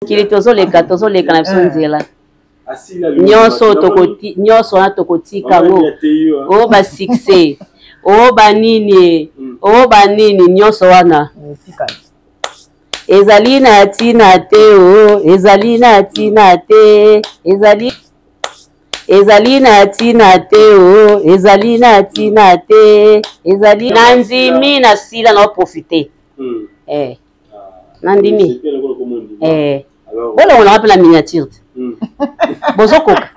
kili tozoleka na biso nzela nyonso na tokotika ngo o ba succès o banini nyonso wana ezali na tina te o ezali na tina te ezali na tina te o ezali na tina te ezali na nzimi na sila na profiter nandimi bolongola mpe na miniature bozokoka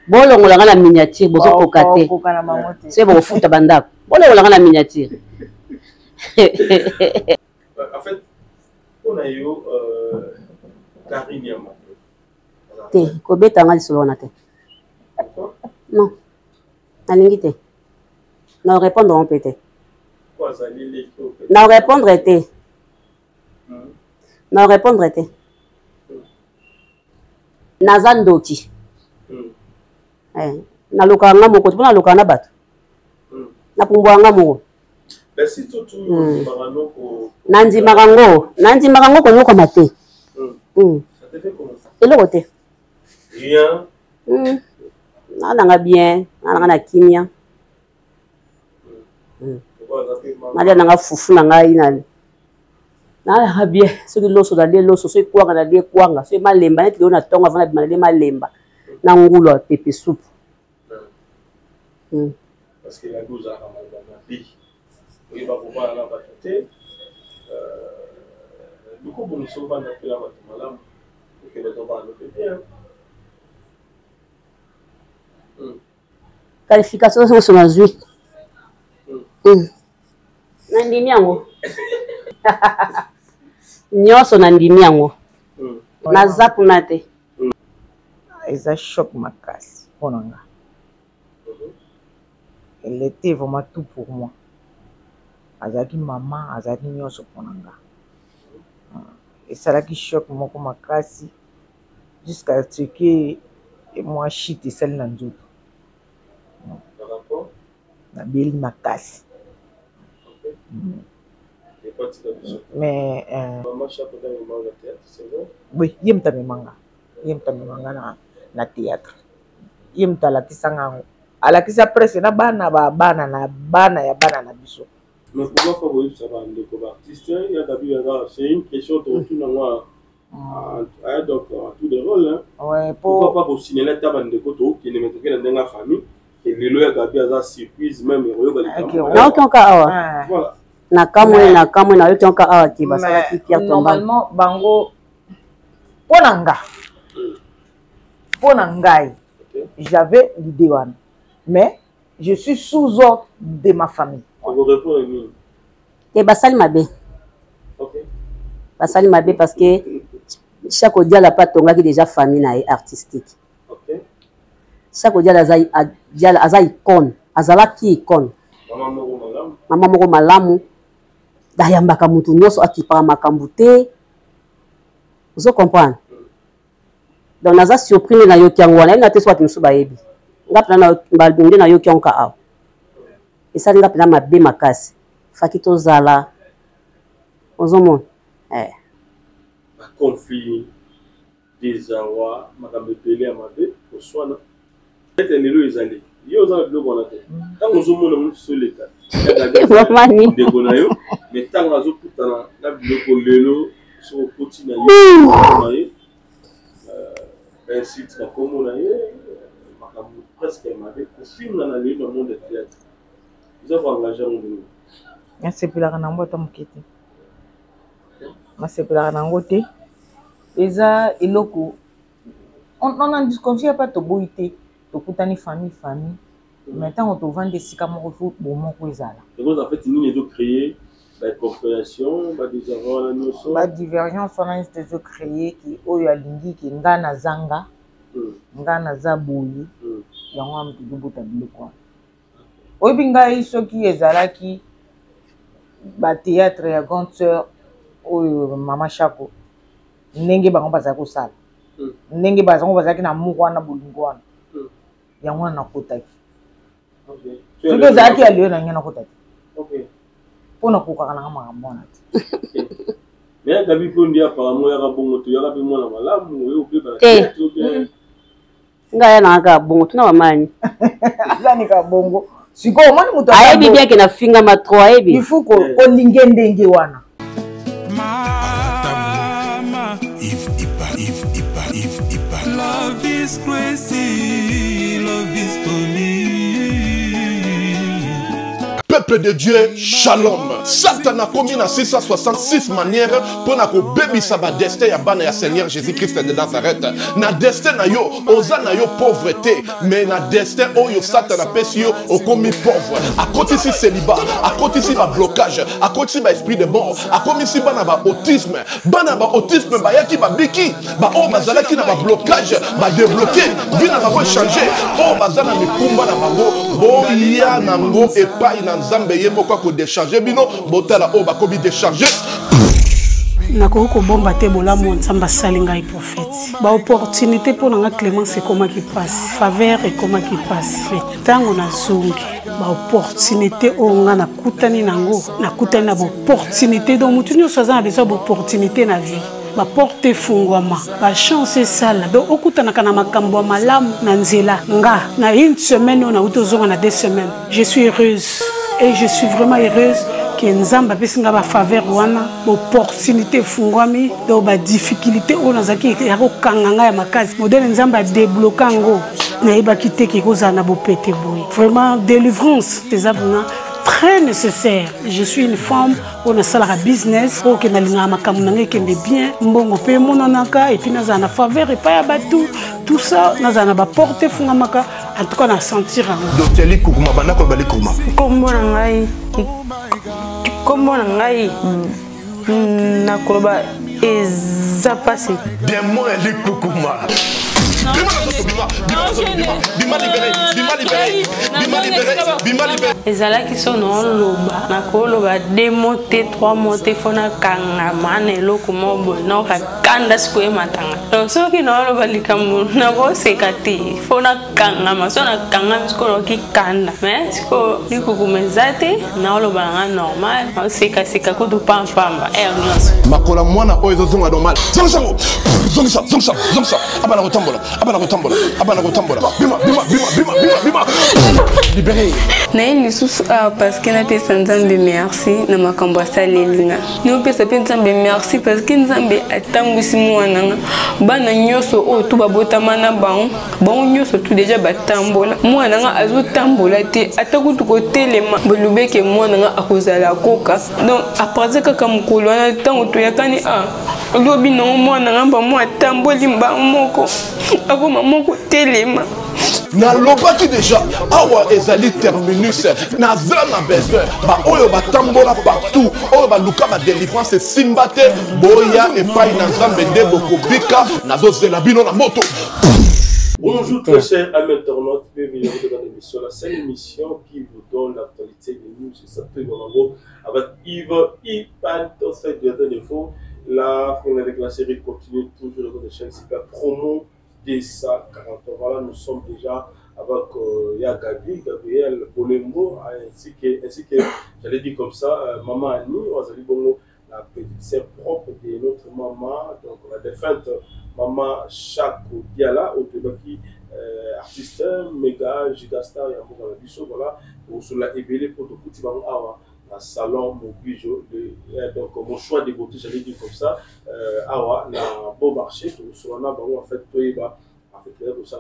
bolongolanga na miniature bozokoka te se bokofuta bandako bolongolanga na miniature. En fait, on a eu Karine te kobetanga lisolo wana te non nalingi te na répondre mpe te na répondre te naza ndoki nalukaka nga moko te mpo nalukaka na bato napumbwaka nga moko nandimaka ngo konyokoma te eloko te nanga bien nanga na kimia nalia nanga fufu na ngai nanga bien soki loso nalie loso soki kwanga nalie kwanga soki malemba neti leo na ntongo avana bima nalie malemba na ngulu ya pepe supu parce que la douze a ramadan oui va pouvoir la battre du coup bon nous va n'appeler la battre malam pour que les gens va le bien qualification so na zui nandimi yango nyonso nandimi yango naza kuna te eza choc makasi mpona nga. Elle était vraiment tout pour moi. Azaki maman, azaki nyonso mpona nga. Esalaki choc moko makasi jusqu'à ce que moi shit esali na nzoto. Nabeli makasi. Mais oui, ye mutu amemanga na théâtre. Ye mutu alakisanga yango. Alakisa presque na bana na biso. Mais pourquoi pas vous ça va ndeko ba artiste il y a d'habitude c'est une question de retour dans moi donc tout de rôle hein. Ouais, pourquoi pas vous signaler ta bande ndeko to qui ne met que dans la famille et lelo ya gabi aza surprise même royo na okonka awa voilà na kamwe na okonka awa ki basala ki Pierre Tomba normalement bango pona ngai j'avais l'idée wana mais je suis sous ordre de ma famille. Et basali mabe. OK. Basali mabe parce que chaque dia la pas tonga qui déjà famille na artistique. OK. Chaque dia aza icône, azala ki icône. Maman moko malamu. Dayambaka mutu nyonso akipa makambu te. Vous comprenez? Donc naza surpris na yoki yango wana na te soit musu bayebi. Ngapna na balunde na yoki onka aw. Esali ngapna mabe makasi. Faki tozala. Ozomon. Ba conflit des awa makambe pele amabe oswana. Ete lelo ezali. Yo za biloko na te. Tango ozomona mutu soleka. Mamani. Ndeko na yo, mais tango azokutana na biloko lelo so koti na yo. Ainsi tu comme on a presque marqué au film dans le monde du théâtre. Ils ont engagé un monde. C'est plus la ranambo ta mukete. Ma c'est plus la ranango te. Eza eloko. On en disconfie pas to boité, to kutani famille. Maintenant on te vend des sikamoko foot bon mon ko ezala. Donc en fait ils ont créé la compréhension, ba divergence on a été créé qui oyo alingi ki ngana zanga ngana za boyi yango am tubuta biloko oyo binga soki ezalaki ba théâtre ya grande sœur oyo mama Chako ndenge bango bazaka kosala ndenge bazaki na mukwa na bolingo wana yango na kotaki soki ezalaki ya leo na ngena kotaki OK. Pona kokaka na makambo wana te. Mais Gabi Pondi apparemment ya bongo to ya Gabi mwana malamu yo pe ba. Ngaya na ga bongo tuna wamani. Zani ka bongo. Siko omoni muto ayebi bien ke na finga ma 3 ayebi. Il faut ko olinge ndenge wana. Love is crazy, love is funny. Peuple de Dieu, shalom. Satan a commis na 666 manières pour na ko baby saba destin ya bana ya Seigneur Jésus-Christ de Nazareth. Na destin na yo, oza na yo pauvreté, mais na destin oyo Satan a pesi yo au commis pauvre. A côté si célibat, à côté si ba blocage, à côté si ba esprit de mort, à côté si bana ba autisme ba yaki ba biki, ba o bazala ki na ba blocage, ba débloquer, vina ba changer, o bazala mi kumba na bango, bo ya nango epai na Nzambe ye moko ko décharger bino botala o ba kobi décharger nakoko ko bomba te bolamu Nzambe asali ngai prophète ba opportunité pour nga Clémence comment qui passe faveur et comment qui passe tango na zungi ba opportunité o nga na kutani nango na kutani na ba opportunité donc mutu nyo soza na besoin ba opportunité na vie ba porte fungwama ba chance sala donc okutana kana makambo malamu na nzela nga na une semaine on a utozonga na 2 semaines je suis heureuse et je suis vraiment heureuse que Nzamba pesinga ba faveur wana opportunité fungwami do ba difficulté on azaki ya ko kanganga ya makazi modèle Nzamba débloquer ngo na iba kiteke ko zana bo pété boy vraiment délivrance des abuna très nécessaire. Je suis une femme, on a ça business, on a linga makamuna qui est bien, mbongo pe monanaka et puis na zana faveur et pas batou tout ça na zana ba porter fungamaka en tout cas na sentir un. Docteur Likuma bana ko bali kuma. Kombo na ngai na koloba eza passé. Démon Likuma. ezala qui sont non loba na koloba 2 mots 3 mots fona kanga mane loko mobo no ka kanda siko e matanga donc so ki no loba likamu na bo sekati fona kanga masona kanga siko ki kanda mais siko likukumezate na loba nga normal o seka ko du pamba makola mwana oyo zonga normal zonga abana kotambola bima libéré na une sous parce que na pesa Nzambe merci na makambo asalelinga no pesa pe Nzambe merci parce que Nzambe atambwisi mwana nga bana nyoso o tu babotama na bango nyoso tu déjà batambola mwana nga azotambola te atakutu ko telema bolubeke mwana nga akozala koka donc après kaka mukolo na tango to yakani lobi no mwana nga ba mwa tamboli mbamoko akoma moko telema na lobaki déjà awa ezali terminus na zana besoin ba oyo batambola partout oyo ba luka ba délivrance simbate boya et pas na Nzambe nde bokobika nazozela bino na moto. Bonjour très chers amis internautes, bienvenue dans l'émission, la seule émission qui vous donne l'actualité des news sur cette numéro avec Yves Ipanto, c'est directeur de faux. La fin avec la série continue toujours dans la chaîne super promo des 140. Voilà, nous sommes déjà avec Gabriel Bolembo, ainsi que j'allais dire comme ça, Maman Annie, Wazali Bongo, la petite sœur propre de notre maman, donc la défunte Maman Chako Diala, qui artiste méga gigastar et amour la biso, voilà, pour cela ébélé pour tout petit banc à salon mon bijou, donc mon choix de beauté, j'allais dire comme ça, awa na beau marché, tout cela na bango en fait toiba, en fait là tout ça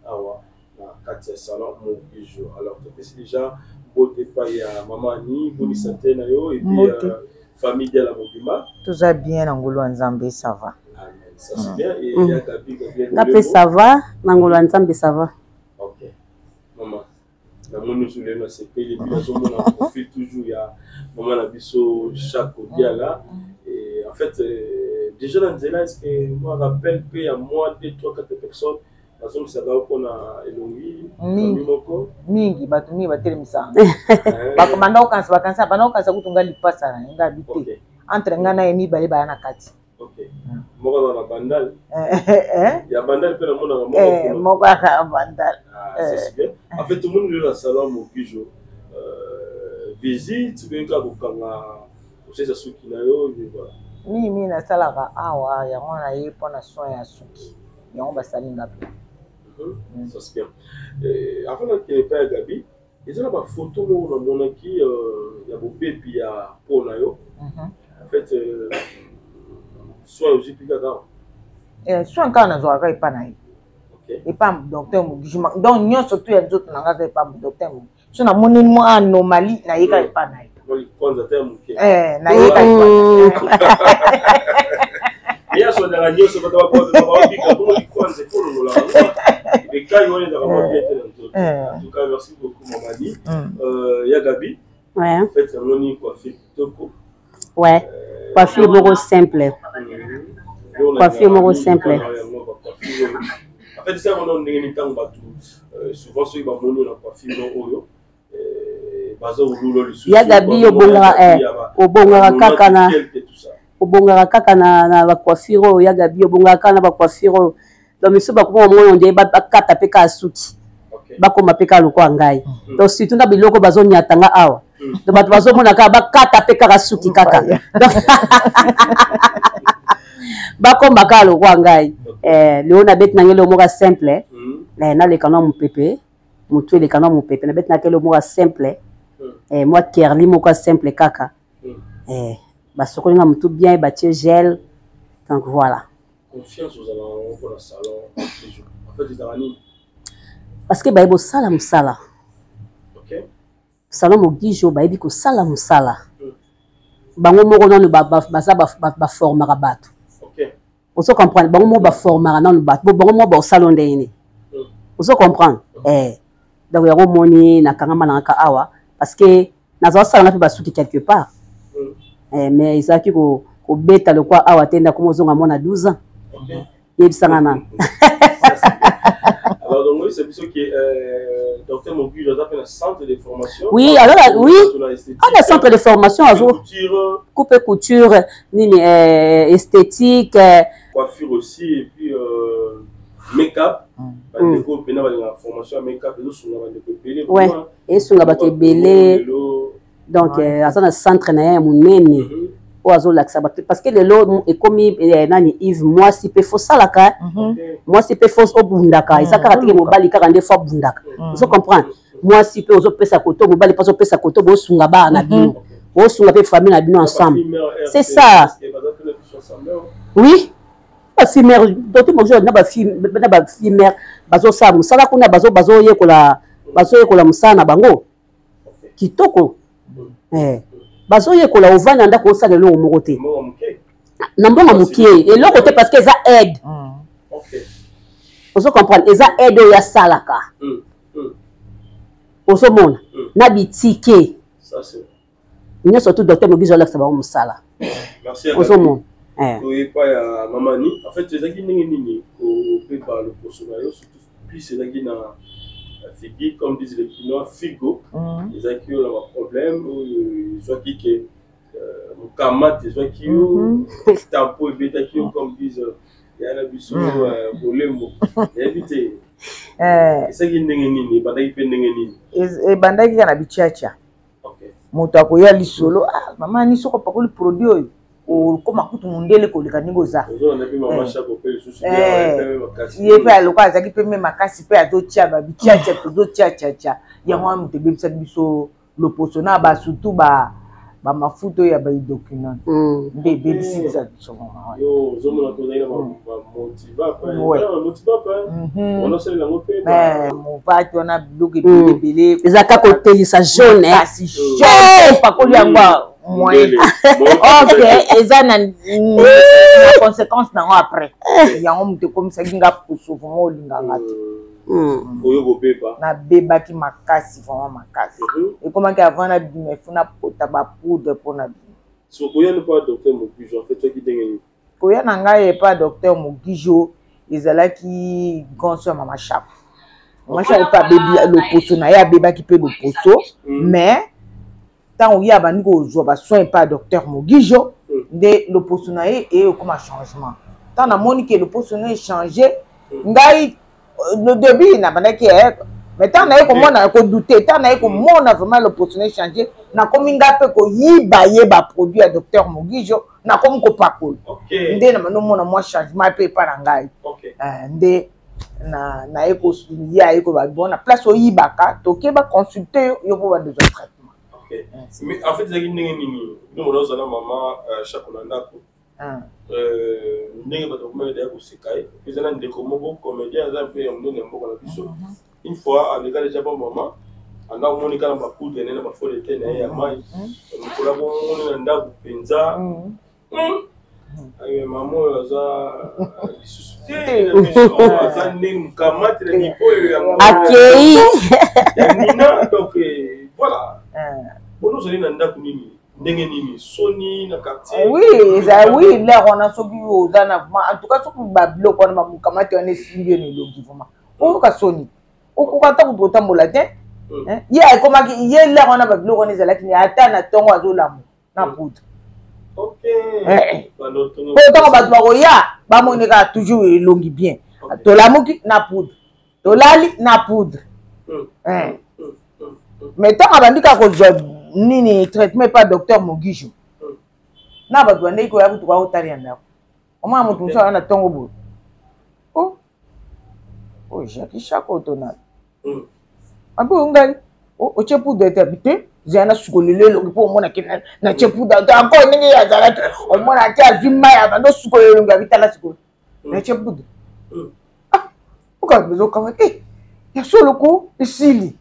awa na 4 salon mon bijou. Alors c'est déjà beauté pas ya Maman ni boni santé na yo et puis famille de la Mobima. Tout ça bien Ngolo Nzambe ça va. Ça c'est bien et il y a Gabriel ça va, Ngolo Nzambe ça va. OK. Maman, na monu sur le CP les biso on en profite toujours il y a maman na biso chaque dia là et en fait déjà dans Zela est-ce que moi rappelle que il y a moins de 3-4 personnes parce que ça va qu'on a elongi moko mingi batumi batelemisa bakomanda okansa bana okansa kutunga lipasa na nga bite entre ngana emi bale baya na kati. OK. Moko na bandal. Ya bandal pe na mona moko na bandal. C'est bien. En fait tout le monde le salon mon bijou visite bien ka kokanga c'est ça souki na yo voilà. Mimi na salaka awa yango na ye pona soin ya suki. Yango basali ngapi. Ça c'est bien. Avant qu'il n'y ait pas Gabi, il y a une photo où il y a un bébé et un ponayo. En fait, soit aux Ipigada. Soit quand on a joué avec Panaï. Et pas docteur Mugisho. Donc, nous surtout il y a d'autres qui n'ont pas docteur Mugisho. Si on a mon anomalie, na yeka Panaï. Na yeka il y a son dernier sur votre rapport de en tout cas, merci beaucoup, Mamadi. Il y a Gabi. Ouais. En fait, on a coiffure. Ouais. Coiffure beaucoup simple. Coiffure beaucoup simple. En fait, ça, on a une temps souvent, ceux qui vont monter la coiffure. Il y a Gabi obongara kaka na ba coiffure ya Gabi obongara kaka na ba coiffure donc monsieur ba ko mo ndé ba kata pe ka suki ba ko mapeka loko ngai donc surtout na biloko bazo nyatanga awa donc bato bazo mona ka ba kata pe ka suki kaka ba ko makalo loko ngai leona bet na ngelo moka simple na le kana mupepe mutu le kana mupepe na bet na kelo moka simple moi kerli moka simple kaka basokolinga mutu bien batie gel donc voilà. Confiance aux alentours pour le salon en fait ils ont parce que baïbo sala musala. OK. Salon Mugisho baïbi ko sala musala. Bango moko non ba formera bato. OK. Vous comprenez bango mo ba formera non bato bango mo ba salon ndeni. Vous comprenez donc yango moni na kangama na ka awa parce que nazo sala na pe basuki quelque part. Mais ils ont qui ko beta le quoi awa tenda comme aux on a 12 ans. Il s'angana. Alors donc c'est pour qui docteur Mugisho a un centre de formation. Oui, alors oui. Un centre de formation à jour. Coupe couture, nini esthétique, coiffure aussi et puis make-up. Formation make-up et ouais. Et sur la bateau belé. Donc, à un centre na munene oazo laksa parce que le lot est comme nani Yves moi si pe faut ça la ka moi si pe faut obundaka et ça caractère mobali 42 fois bundaka vous comprenez moi si pe ozo pesa koto mobali pas ozo pesa koto bo sunga ba na bino bo sunga pe famille na bino ensemble c'est ça oui ba fimère d'autres bonjour na ba fimère bazo sa musala kuna bazo yekola musana bango kitoko bazo yekola ovana ndako osala lo moko te na mbonga mukie eloko te parce que ça aide. OK. Vous comprenez ça aide ya salaka. Oso mona na bitike. Ça c'est. Nous surtout docteur Mugisho la saba musala. Merci. Oso mona. Oui pas ya mamani en fait c'est ça qui nini ko pe par le personnel surtout puis c'est là qui na figure comme disent les Chinois figo ils ont qui ont un problème soit qui que mukamat soit qui ont tapo et bêta qui ont comme disent il y a la biso bolembo éviter c'est qui nini bandaki pe nini et bandaki kana bichacha. OK. Moto akoya lisolo mama ni soko pakoli produit oyo o koma kutu mundele ko lika niboza ye pe aloko azaki pe me makasi pe azotia ba bichacha tozotia yango amute bebisa biso loposo na ba surtout ba mafuto ya ba document nde bebisi za songo yo zomona to na motiva pa on a celle la mope mo va tona bloque belé ezaka ko telisa jaune asi jaune pakoli yango moyen. OK, et ça na conséquence na après. Yango mute comme ça ginga pusufu mo linganga. Oyo go beba. Na beba ki makasi vraiment makasi. Et comment que avant na bime funa pota ba poudre pour na. So koya ne pas docteur Mugisho en fait toi qui dengeni. Koya na ngai pas docteur Mugisho ezala ki gonso mama chap. Mama chap pas bébé le poso na ya beba ki pe le poso mais tant il y a bani ko joba soin pas docteur Mugisho de l'opposonnaire et comme un changement tant na moni que l'opposonnaire changé ngai le début na bana qui est mais tant na ko mona ko douter tant na ko mona vraiment l'opposonnaire changé na komi ngape ko yiba yeba produit ya docteur Mugijo na komi ko pakol nde na manomona moi changement pe pa na ngai nde na eko ya eko ba bona place oyibaka tokeba consulter yo po ba besoin de traitement. Mais en fait zaki ndenge nini nous on a maman chaque ndako ndenge ba to komela ya kusikai ezana ndeko moko comédien za pe ndenge moko na biso une fois avec déjà bon maman anda monika na bakude nene ba fole tene ya mai mukula bo mona ndako penza ayo maman za accueilli. Donc voilà. Bon, nous allons dans nini. Nini Sony na quartier. Oui, oui, là on a sobi aux en tout cas sur bablo quand ma mukamati on est suivi ni logi vraiment. O ka Sony. O ko kata ko tambola te. Ya ko maki ye là on a bablo on est là qui ata na tongo azolamu na poudre. OK. Pourtant ba ba ya ba monika toujours longi bien. Tolamuki na poudre. Tolali na poudre. Mais tant abandika ko nini traitement pas docteur Mugijo. Na ba douane ko ya kutu kwa hotari ya. Oma mutu so ana tongo bo. Oh, Jackie Chako tona. Abo ngai o chepu de tabite zana sukolele lo po mona kina na chepu da encore ningi ya zala o mona tia zima ya bando sukolele lo ngabitala sukolo. Na chepu de. Uka bezo kama ya solo ko isili.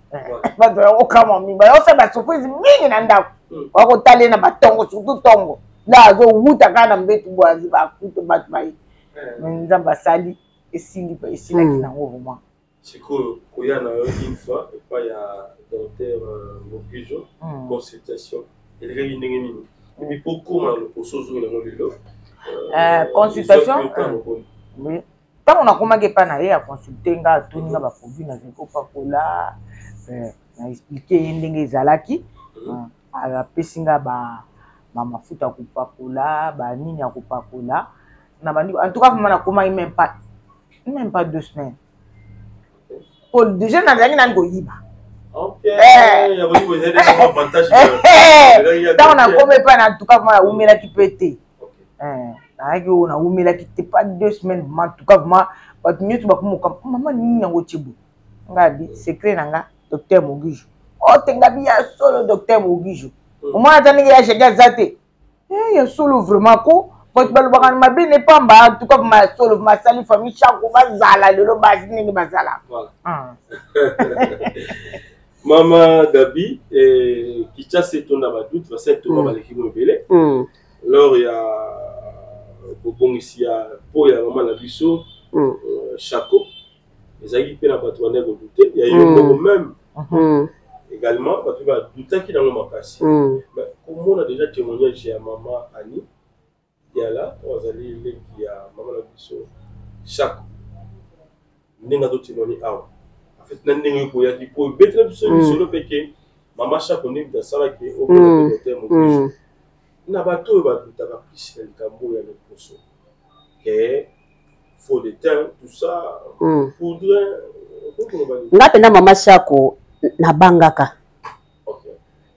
Ba o kama mi ba o fa ba surprise mingi na ndako. Wa ko tale na batongo surtout tongo. La zo wuta kana mbetu bwazi ba kuto bat mai. Nzamba sali isili ba isila kina vraiment. C'est cool. Il y a une fois, il y a docteur Mugijo, consultation. Il y a une nini. Mais pourquoi le posozo na molilo? Consultation. Oui. Tant on a commencé par na ya consulter nga tuni nga ba produit na zeko pakola. Na expliquer ndenge zalaki. Ala pesinga ba mafuta kupakola, ba nini ya kupakola. Na bandi en tout cas on a commencé même pas 2 semaines. Pour déjà na ndani na ngoyiba. OK. Ya boni vous avez des avantages. Tant on a commencé pas en tout cas moi umela ki pété. Na yo na umela ki pas 2 semaines en tout cas moi ba nyutu ba kumuka maman nini yango chibu. Ngadi secret nanga docteur Mugijo. O tenga bi ya solo docteur Mugijo. Au moins attendez ya chega zate. Ya solo vraiment ko quand tu vas ma bien n'est pas en tout cas ma solo ma sali famille chaque bazala le basi ningi bazala. Voilà. Maman Dabi qui t'a c'est ton abadout va c'est ton baleki mobile. Alors il y a bon ici à pour il y a maman la biso Chako. Les amis pe na batouane go douter il y a eu même également parce que va douter qui dans le makasi. Mais comme on a déjà témoigné chez maman Annie il y a là, on va aller qui a maman la biso chaque n'enga d'autres témoigner ah en fait n'enga ko ya qui pour bettre biso le péché maman chaque on est dans ça là qui au docteur Mugijo na bato ba douta ba plus le cambo ya le poso et faut de temps tout ça poudre ngapenda mama Chako na bangaka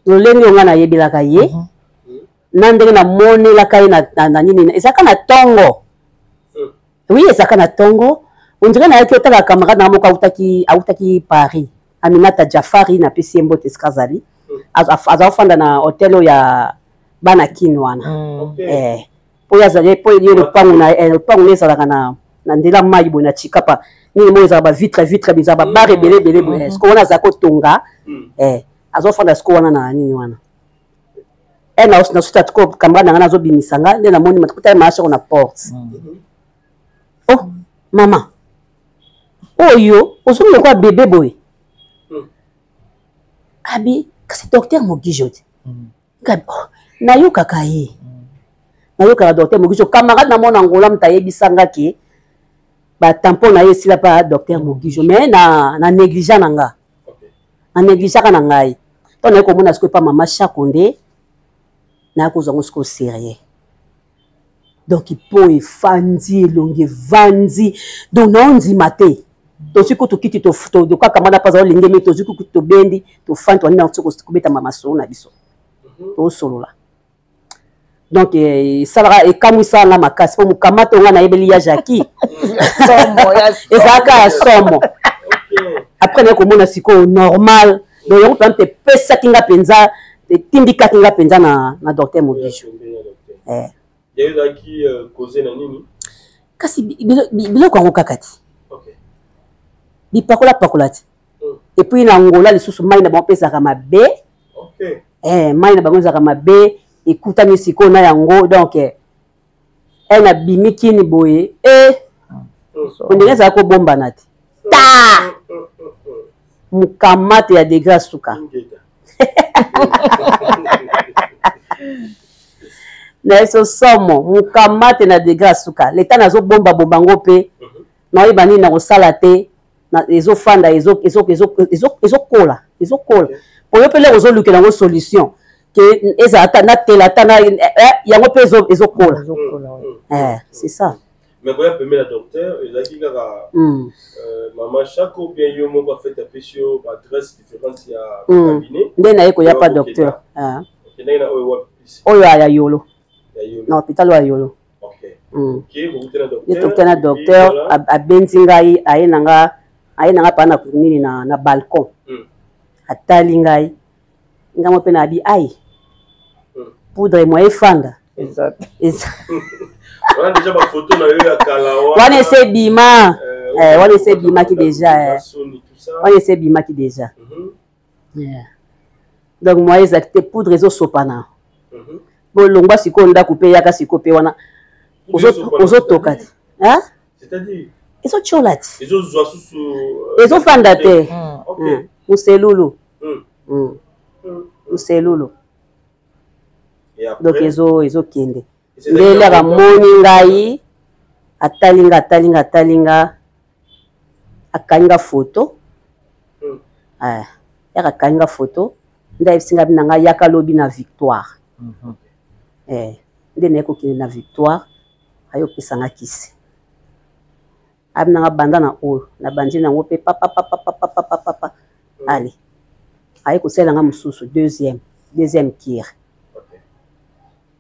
lolenge nga na yebelaka ye na ndenge na monela kai na nini ezaka na tongo oui ezaka na tongo on dirait na yaki otala camarade na moko autaki Paris Aminata Jafari na pesi mbote skazali azafanda na hotel ya bana kinwana po yazali po ye le pangu nezalaka na ndela mai bona chikapa nini mo ezala ba vitre bizaba ba rebele bele est-ce qu'on a zako tonga azofanda sko wana na nini wana na suta tuko camarade ngana zo bimisanga nde na moni matukuta marché on a porte oh mama oyo ozomi kwa bébé boy abi kasi docteur Mugijo ngabi na yo kaka ye na yo kaka docteur Mugijo camarade na mona ngola mtayebisanga ke ba tampon na ye sila pa docteur Mugijo mais na négligent nanga na négligent kana ngai to na ko mona sko pa mama Chako nde na ko zongo sko sérieux donc il peut fandi longue vandi donc non di maté to siko to kiti to de kwa kamana pa za lingeme to siko to bendi to fandi to na siko kubeta mama so na biso to solola donc salaka e kamwisa nga makasi po mukamato nga na yebeli ya Jackie ezaka ya somo après na komona siko normal donc yango pante pesa kinga penza tindika kinga penza na docteur Mogisho yayo qui causer na nini kasi biloko yango kakati bipakola pakolati et puis na ngola lisusu mai na bango pesaka mabe mai na bango ezaka mabe ekutani siko na yango donc na bimikini boye ondenge ezala kobombana te ta mukamate ya degré suka na eso somo mukamate na degré suka leta nazobomba bombango pe naoyeba nini na kosala te ezofanda ezokola oyo mpe lero ozolukela yango solution ke ezala na tela ta yango mpe ezokola c'est ça mais quand il y a un docteur, il a dit que maman chaque ou bien yo moko fait un sur adresse différente il y a cabinet. Ndena eko ya pas docteur. Ndena oyo ya yolo. Na hôpital wa yolo. OK. OK, vous êtes un docteur a benzingai ayenanga pa na kunini na balcon. Atali ngai. Ngamo pe na bi ai. Poudre moi efanda. Exact. On a déjà ma photo na yo ya kalawa. On essaie bima. On essaie bima qui déjà. On essaie bima qui déjà. Donc moi exacté poudre ezo sopana. Bon longba siko nda couper yaka siko pe wana. Ozo tokati. Hein? C'est-à-dire ezo cholati. Ezo zwa susu. Ezo fandate. OK. Muselulu. Muselulu. Donc ezo kende. Ndele ga moni ngai atalinga akanga photo ya akanga photo nda singa binanga yaka lobi na victoire ndene ko kine na victoire ayo pesanga kisi abinanga banda na oyo na bandi na ngope papa allez ayo ko selanga mususu deuxième kir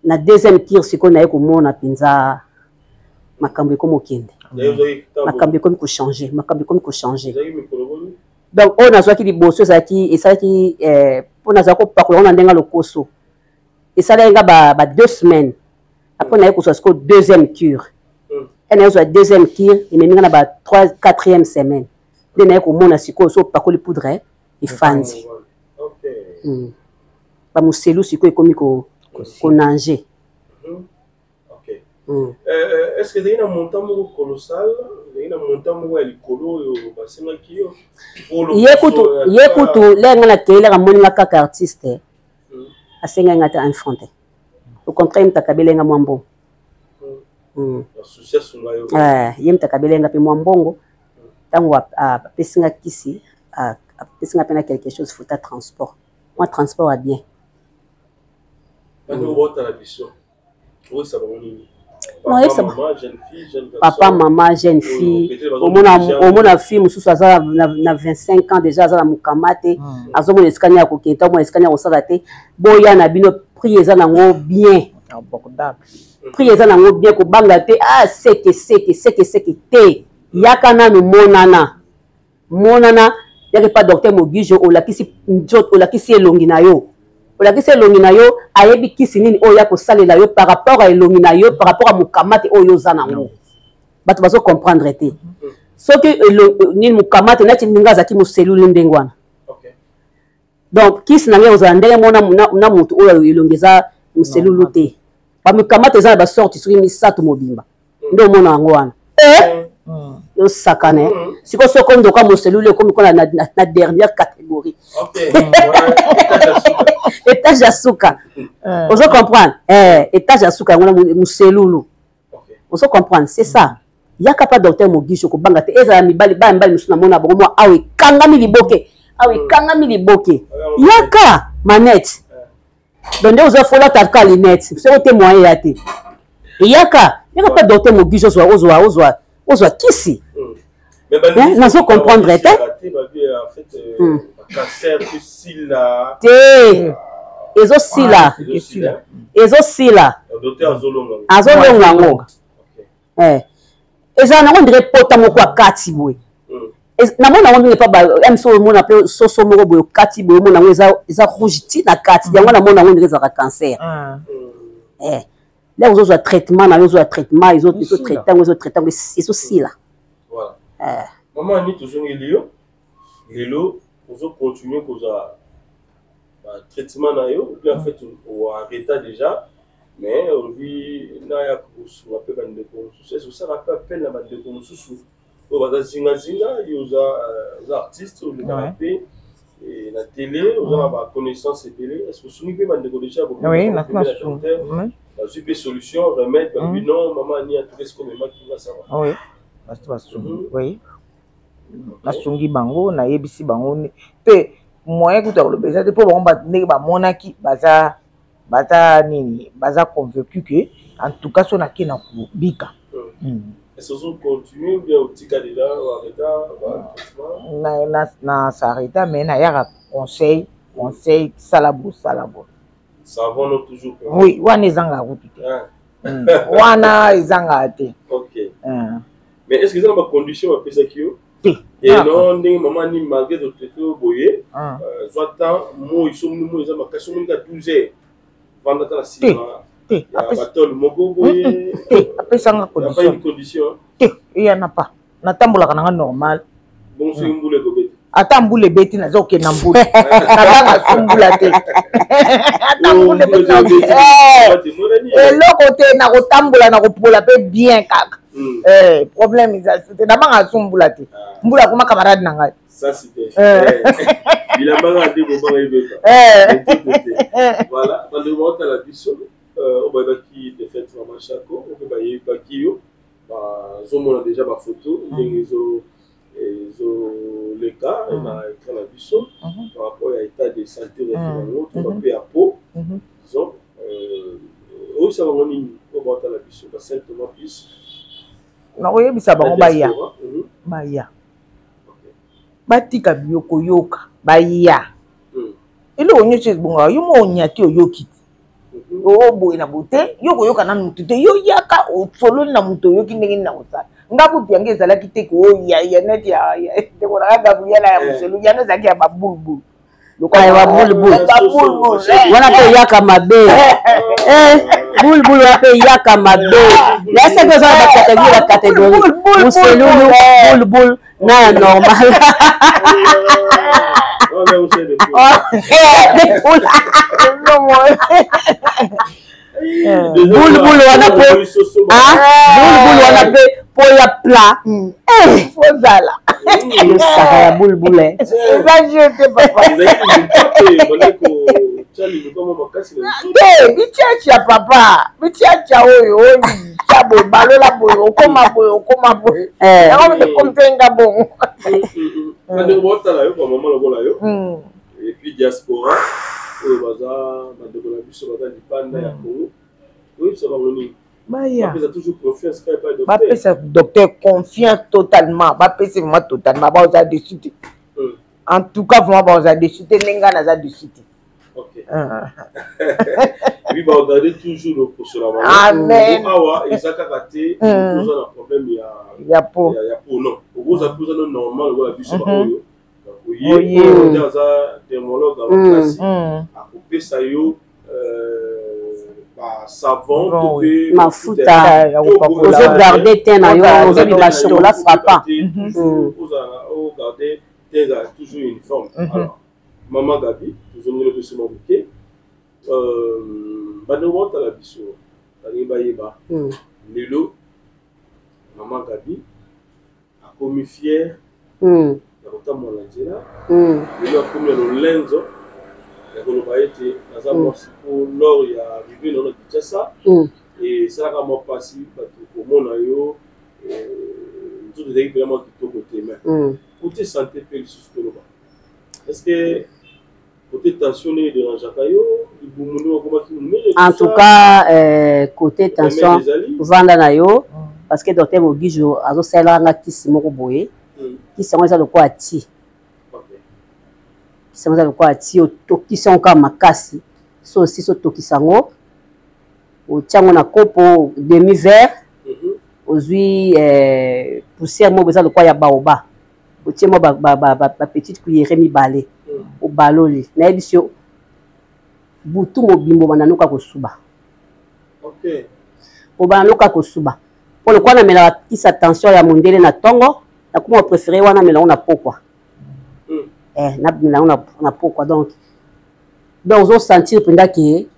na deuxième tir siko na yeko mona penza makambo ekomo kende makambo ekomi ko changer donc on a soit qui liboso ezaki esalaki pona za ko pakola on ndenga lokoso esalenga ba 2 semaines après na yeko soit siko deuxième cure et na soit deuxième cure et même na ba 4e semaine de na yeko mona siko so pakoli poudre et fandi ba muselu siko ekomi ko nager. OK. Est-ce que il y a un montant colossal, il y a un montant likolo basema kiyo yekutu lenga na tele ga moninga kaka artiste asenga ngata enfronté au contraire mtakabelenga mwambo yem takabelenga pe mwambongo tango pesinga kisi pesinga pena quelque chose faut ta transport moi transport a bien. Papa, maman, jeune fille. Au moins, fille, mususu aza na 25 ans déjà aza na mukamate. Azo mo escania ko kenta mo escania o salate. Boya na bino prier nango bien. Prier nango bien ko banga te seke te. Yakana no monana. Yake pas docteur Mogisho o lakisi njot o lakisi elongi na yo. Olakisi elongi na yo ayebi kisi nini oyo akosalela yo par rapport à elongi na yo par rapport à mukamate oyo za nango bato bazo comprendre te soki nini mukamate nati ndinga zaki muselulu ndengwana donc kisi na nge ozala ndenge mona na mutu oyo elongeza muselulu te ba mukamate za ba sorti soki misato mobimba ndo mona yango wana yo sakane siko soko ndoka muselulu komi kona na dernière catégorie étage ya suka ozo comprendre étage ya suka ngona muselulu ozo comprendre c'est ça yaka pas docteur Mogisho ko banga te ezala mibali musuna mona bongo moi awe kangami liboke yaka manette donde ozo fola ta kalinette c'est témoin ya te yaka pas docteur Mogisho ozwa kisi nazo comprendre te ezosila ezosila azolonga ngo ezala nango ndire pota moko akati boye namona yango ndenge pa mso omona mpe soso moko boye okati boye omona yango eza rouge ti na kati yango namona yango ndenge ezalaka cancer là ozozwa traitement na yo ozwa traitement ezotraite yango ezotraite yango ezosila mama ani tozongeli yo lelo ozocontinue kozwa traitement na yo ou bien en fait oarrêta déjà mais aujourd'hui naya kosunga mpe bandeko mosusu ezosala mpe appel na bandeko mosusu oyo baza zingazinga yo oza artiste olekaka mpe na télé oza na baconnaissance ebele est ce que osungi mpe bandeko déjà bazwi mpe solution remède babi non mama ani atuka esiko memaki ngasawa nasungi bango nayebisi bango mpe moyen kuta koloba eza te mpo bango ndenge bamonaki baza nini baza convaincu que en tout cas so nake na kobika na sareta mais nayaka conseil salabo oui wana ezanga kutu te wana ezanga te mais est ce que eza na bacondition bapesaki yo non ndenge mama ni malgré de traité boye soit temps mo isomni mo eza makasi mo nga 12 heures vendata na sima ya batol moko boye apesanga condition te yana pa natambolaka nanga normal bon so mbule ko beti ata mbule beti naza okenda mbule nabanga sumbula te ata mbule beti eloko te nakotambola nakopola mpe bien kaka problème eza te nabanga sumbula te mbula akoma camarade na ngai ça c'était bilambanga te bobanga ibeka voilà bande mo tala biso obayaki de fait mama Chako obayaki yo bazomona déjà bafoto ndenge les cas na écran la biso par rapport à l'état de santé de l'autre mpe ya peau disons oyo ça va nini obata la biso ba simplement plus nakoyebisa bango baya batika biyokoyoka baya eloko nyonso ezibongaka yo mo onyati oyoki te oboye na bote yo koyoka na mutu te yo yaka osololi na mutu oyoki ndenge na kosala nga butu yango ezalaki te koya neti tekonaka gabuyala ya moselu yango ezalaki ya babulubulu wana mpe eyaka mabe bulbul wana mpe eyaka mabe yaseke oza na bakategori moselulu bulbul na ya normal bulbul wana mpe po ya plat ozala yosaka ya bulbul eza jete papa bitiaci ya papa bitiaci oyo oyica boye balola boye okoma boye yango mekomtenga bongo bandeko baotala yo bamama lokola yo epuis diaspora oyo baza bandeko na biso baza libanda ya Congo oyebisa bango nini bapesa toujours confiance quand pas docteur bapesa docteur confiance totalement bapesa vraiment totalement baoza dessus te en tout cas vraiment baoza dessus te ndenge naza dessus te oui baregarder toujours le poso la amen awa eza kaka te oza na problème ya peau non okoza poza no normal okola biso baoyo oye aza dermologue amakasi akopesa yo savon mafuta ozogarde te na yo ozobima chocolat frappant ogarde te toujours une forme alors mama Gabi tozongeli biso moke bandeko baotala biso balingi bayeba lelo mama Gabi akomi fier ya kotambola nzela lelo akomi na lolenzo ya koloba ete naza mwasi mpo lor ya arrivé nano Kinshasa esalaka mwa mpasi bato komona yo nzoto ezalaki mpena mwa kitoko te me kote santé mpe lisusu toloba est ce que côté tension ne dérangeaka yo libumuni wakomaki monene en tout cas côté tension vanda na yo parce que docteur Mogijo azosalelanga kisi moko boye kisi yango eza lokola ti kisi yango eza lokola ti otokisi yango kaka makasi saucisse otokisango otiango na kopo demi verre ozwi poussière mo beza lokwa ya baoba otie mo ba petite cuillère mibale obaloli nayebi si butu mobimbo bananuka kosuba obananuka kosuba po lokwa na mela kisa tension ya mondele na tongo na kuma préféré wana mela ona pokwa na mela ona pokwa donc ozo sentir penda ki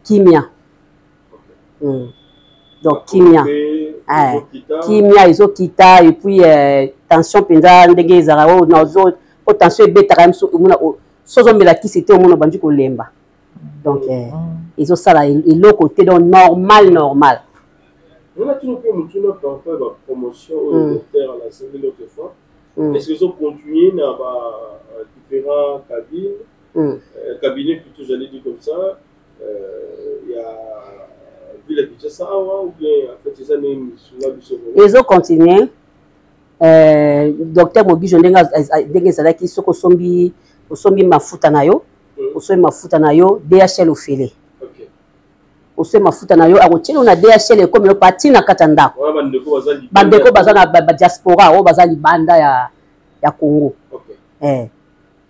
kimia donc kimia kimia ezokita et puis tension penda ndenge ezala o nazo tension ebetaka mso omona sozomela kisi te omona bandi kolemba donc ezosala eloko te donc normal on a toujours pu montrer par rapport à la promotion au docteur à la série l'autre fois est-ce qu'ils ont continué dans différents cabinets plutôt j'allais dire comme ça il y a ils ont continué docteur Mobijo ndenge ezalaki soki osombi mafuta na yo osombi mafuta na yo DHL ofele osombi mafuta na yo akotiela na DHL ekomi yo pati na kati ya ndako bandeko baza na diaspora oyo baza libanda ya Congo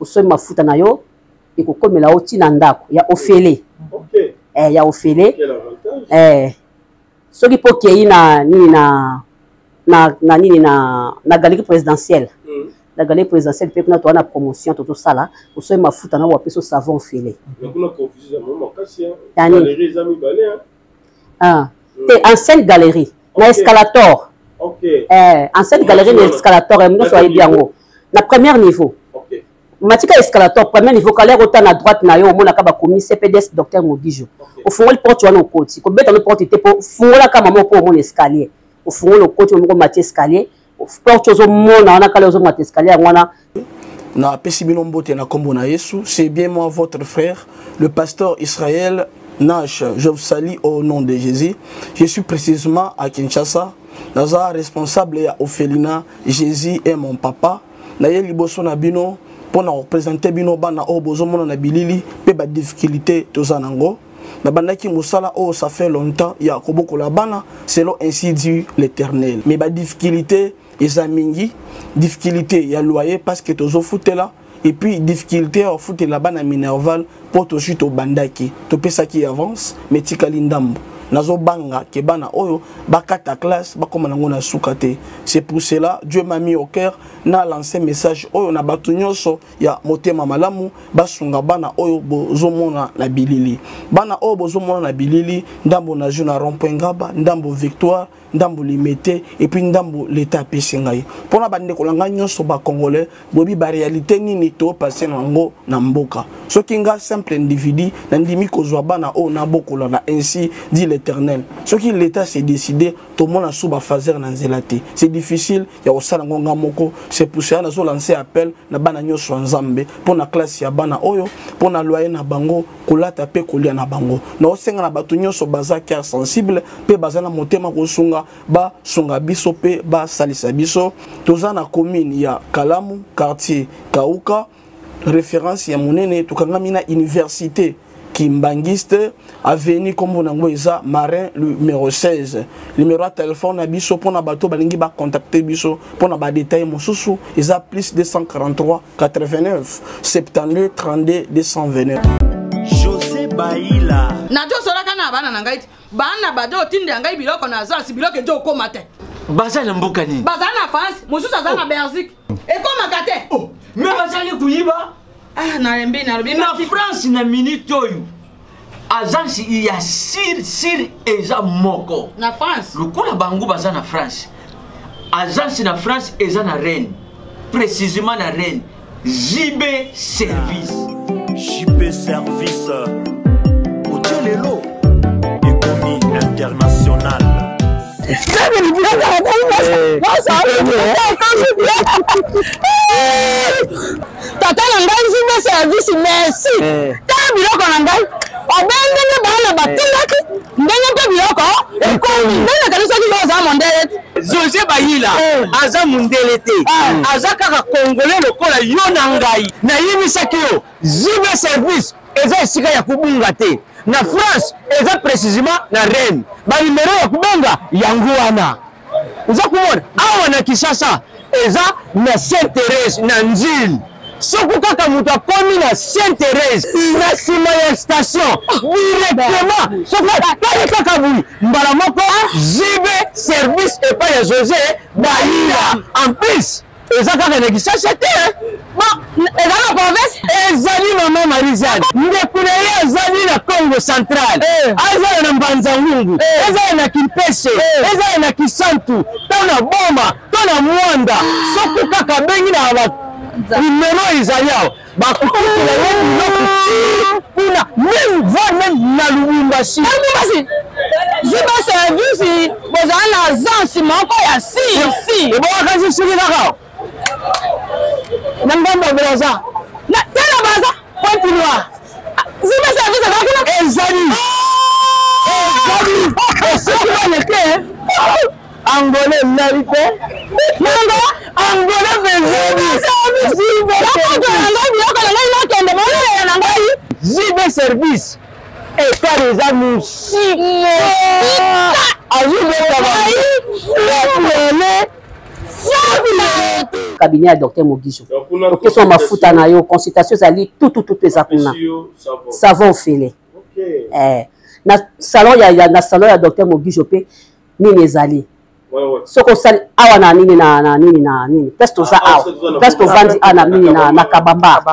osombi mafuta na yo ekokomela yo ntina ndako ya ofele ya ofele soki po kei na nini na galerie présidentielle la galerie présidentielle pe kuna to na promotion to sala osoi mafuta na wapeso savon ofele ancienne galerie na escalator ancienne galerie na escalator mno so ayibiango na premier niveau matika escalator premier niveau kalaire autant à droite na yo omona ka ba komi CPDS docteur Mobijo ofungoli porte wana okoti ko beta no porte te po fungola ka mama po mon escalier ofungoli okoti mo mati escalier porte ozo mona wana kala ozo mati escalier wana na pesi bino mbote na kombo na Yesu. C'est bien moi votre frère le pasteur Israël Nash. Je vous salue au nom de Jésus. Je suis précisément à Kinshasa, naza responsable ya Ophelina. Jésus est mon papa. Na ye liboso na bino pour nous représenter bino bana o bozomona na bilili pe ba difficulté tozanango na bandaki musala o ça fait longtemps ya koboko la bana selon ainsi dit l'Éternel mais ba difficulté ezamingi difficulté ya loyer parce que tozo futela et puis difficulté au foot la bana minerval pour to chute au bandaki to pesa qui avance mais tikali ndambo nazo banga ke bana oyo bakata classe bakoma nango na sukate. C'est pour cela Dieu m'a mis au cœur na lancé message oyo na batu nyonso ya motema malamu basunga bana oyo bozomona na bilili bana oyo bozomona na bilili ndambo na juna rond-point Ngaba ndambo Victoire ndambo Limete et puis ndambo l'état pesingai pona bande kolanga nyonso ba congolais bobi ba réalité nini to passer nango na mboka soki nga simple individu na ndimi kozwa bana oyo na bokola na ainsi dit l'Éternel soki l'état s'est décidé to mona suba fazer na nzelate c'est difficile ya osala ngonga moko. C'est pour ça nazo lancer appel na bana nyonso nzambe pona classe ya bana oyo pona loyer na bango kolata pe kolia na bango na osenga na batu nyonso baza cœur sensible pe baza na motema kosunga ba sunga biso pe ba salisa biso toza na commune ya Kalamu quartier Kauka référence ya monene tukangami na université Kimbangiste avenue Kombo nango eza Marin numéro 16 numéro de téléphone na biso pona bato balingi ba contacter biso pona ba détail mosusu eza plus 243 89 72 32 229 José Baïla na jo sola kana bana na ngai bana bado tinde ngai biloko na za si biloko jo ko mate baza na mboka nini baza na France mosusu aza na Belgique e ko makate oh mais baza li kuyiba ah na rembi na France na minute oyo agence il y a sir eza moko na France lokola bango baza na France agence na France eza na Rennes précisément na Rennes JB Service Otelelo économie internationale tata na ngai JB Service merci ta biloko na ngai obendenge bana batindaki ndenge mpe biloko ekomi ndenge kali soki oza mondele José Baïla aza mondele te aza kaka congolais lokola yo na ngai nayimisaki yo JB Service eza esika ya kubunga te. Na France eza précisément na Rennes. Ba numéro ya kubenga yango wana. Uza kumona awa na Kinshasa eza na Sainte-Thérèse na Nzili. Soko kaka mutu akomi na Sainte-Thérèse na sima ya station directement soko tali kaka bui mbala moko jibe service epai ya José Baïla. En plus eza kaka na Kinshasa te eza na province ezali mama Marizane ndekuna ye ezali na Congo central ezali na Mbanza-Ngungu ezali na Kimpese ezali na Kisantu to na Boma to na Mwanda soko kaka bengi na numéro Isaïa bakukutela ye biloko kuna même na Lubumbashi ziba service bozala na agence moko ya si ebokakazi soki kaka na ngambo braza na tena baza continua ziba service akakuna ezali soki baneke Angolais n'habite Angolais Zibe service et pas les amis cabinet à docteur Mogijo. Ok, son mafuta na yo consultation zali tout eza kuna. Savon fele. Na salon ya salon ya docteur Mogijo pe nini ezali. Soko sali awa na nini pesto za awa pesto vandi ana nini na kabamba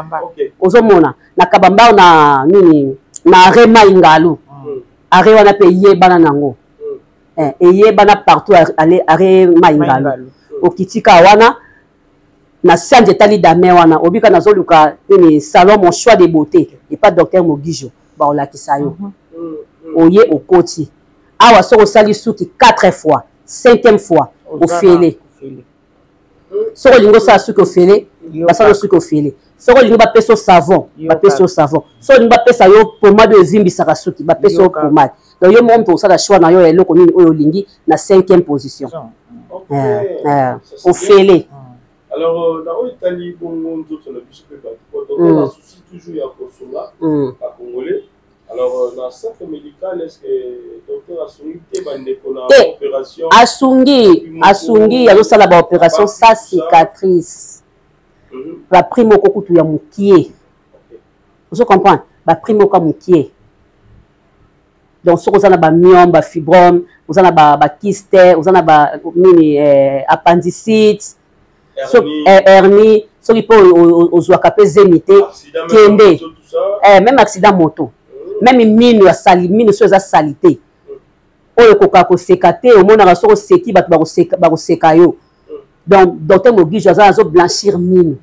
ozomona na kabamba na nini na rema ingalu are wana pe yebana nango yebana partout aller are maingalu okitika wana na sanje tali dame wana obika nazoluka nini salon mon choix de beauté et pas docteur Mogijo ba olakisa yo oye okoti awa soko sali suki 4 fois 5e fois au félé. Soko lingo sa suki au félé, basalo suki au félé. Soko lingo ba peso savon, ba peso savon. Soko lingo ba pesa yo pomade de zimbi saka suki, ba peso pomade. Donc yo monte ça la choix na yo eloko nini oyo lingi na 5e position. Au félé. Alors dans Italie bongo nzoto na biso pe ba. On a souci toujours ya kosunga à congolais. Alors, dans le centre médical, est-ce que le docteur Asungi pour la opération Asungi, il y a aussi la opération sa cicatrice. La primo kokutu ya mukie. Vous comprenez? La primo ka mukie. Donc, ce que vous avez ba myome, ba fibrome, vous avez ba kyste, vous avez ba mini appendicite, hernie, ce qui peut aux oakapé zémité, kende, même accident moto. Même mine ya sali mine so za salité oyo koka ko sekate au mona raso seki ba seka yo donc docteur Mogijo azo blanchir mine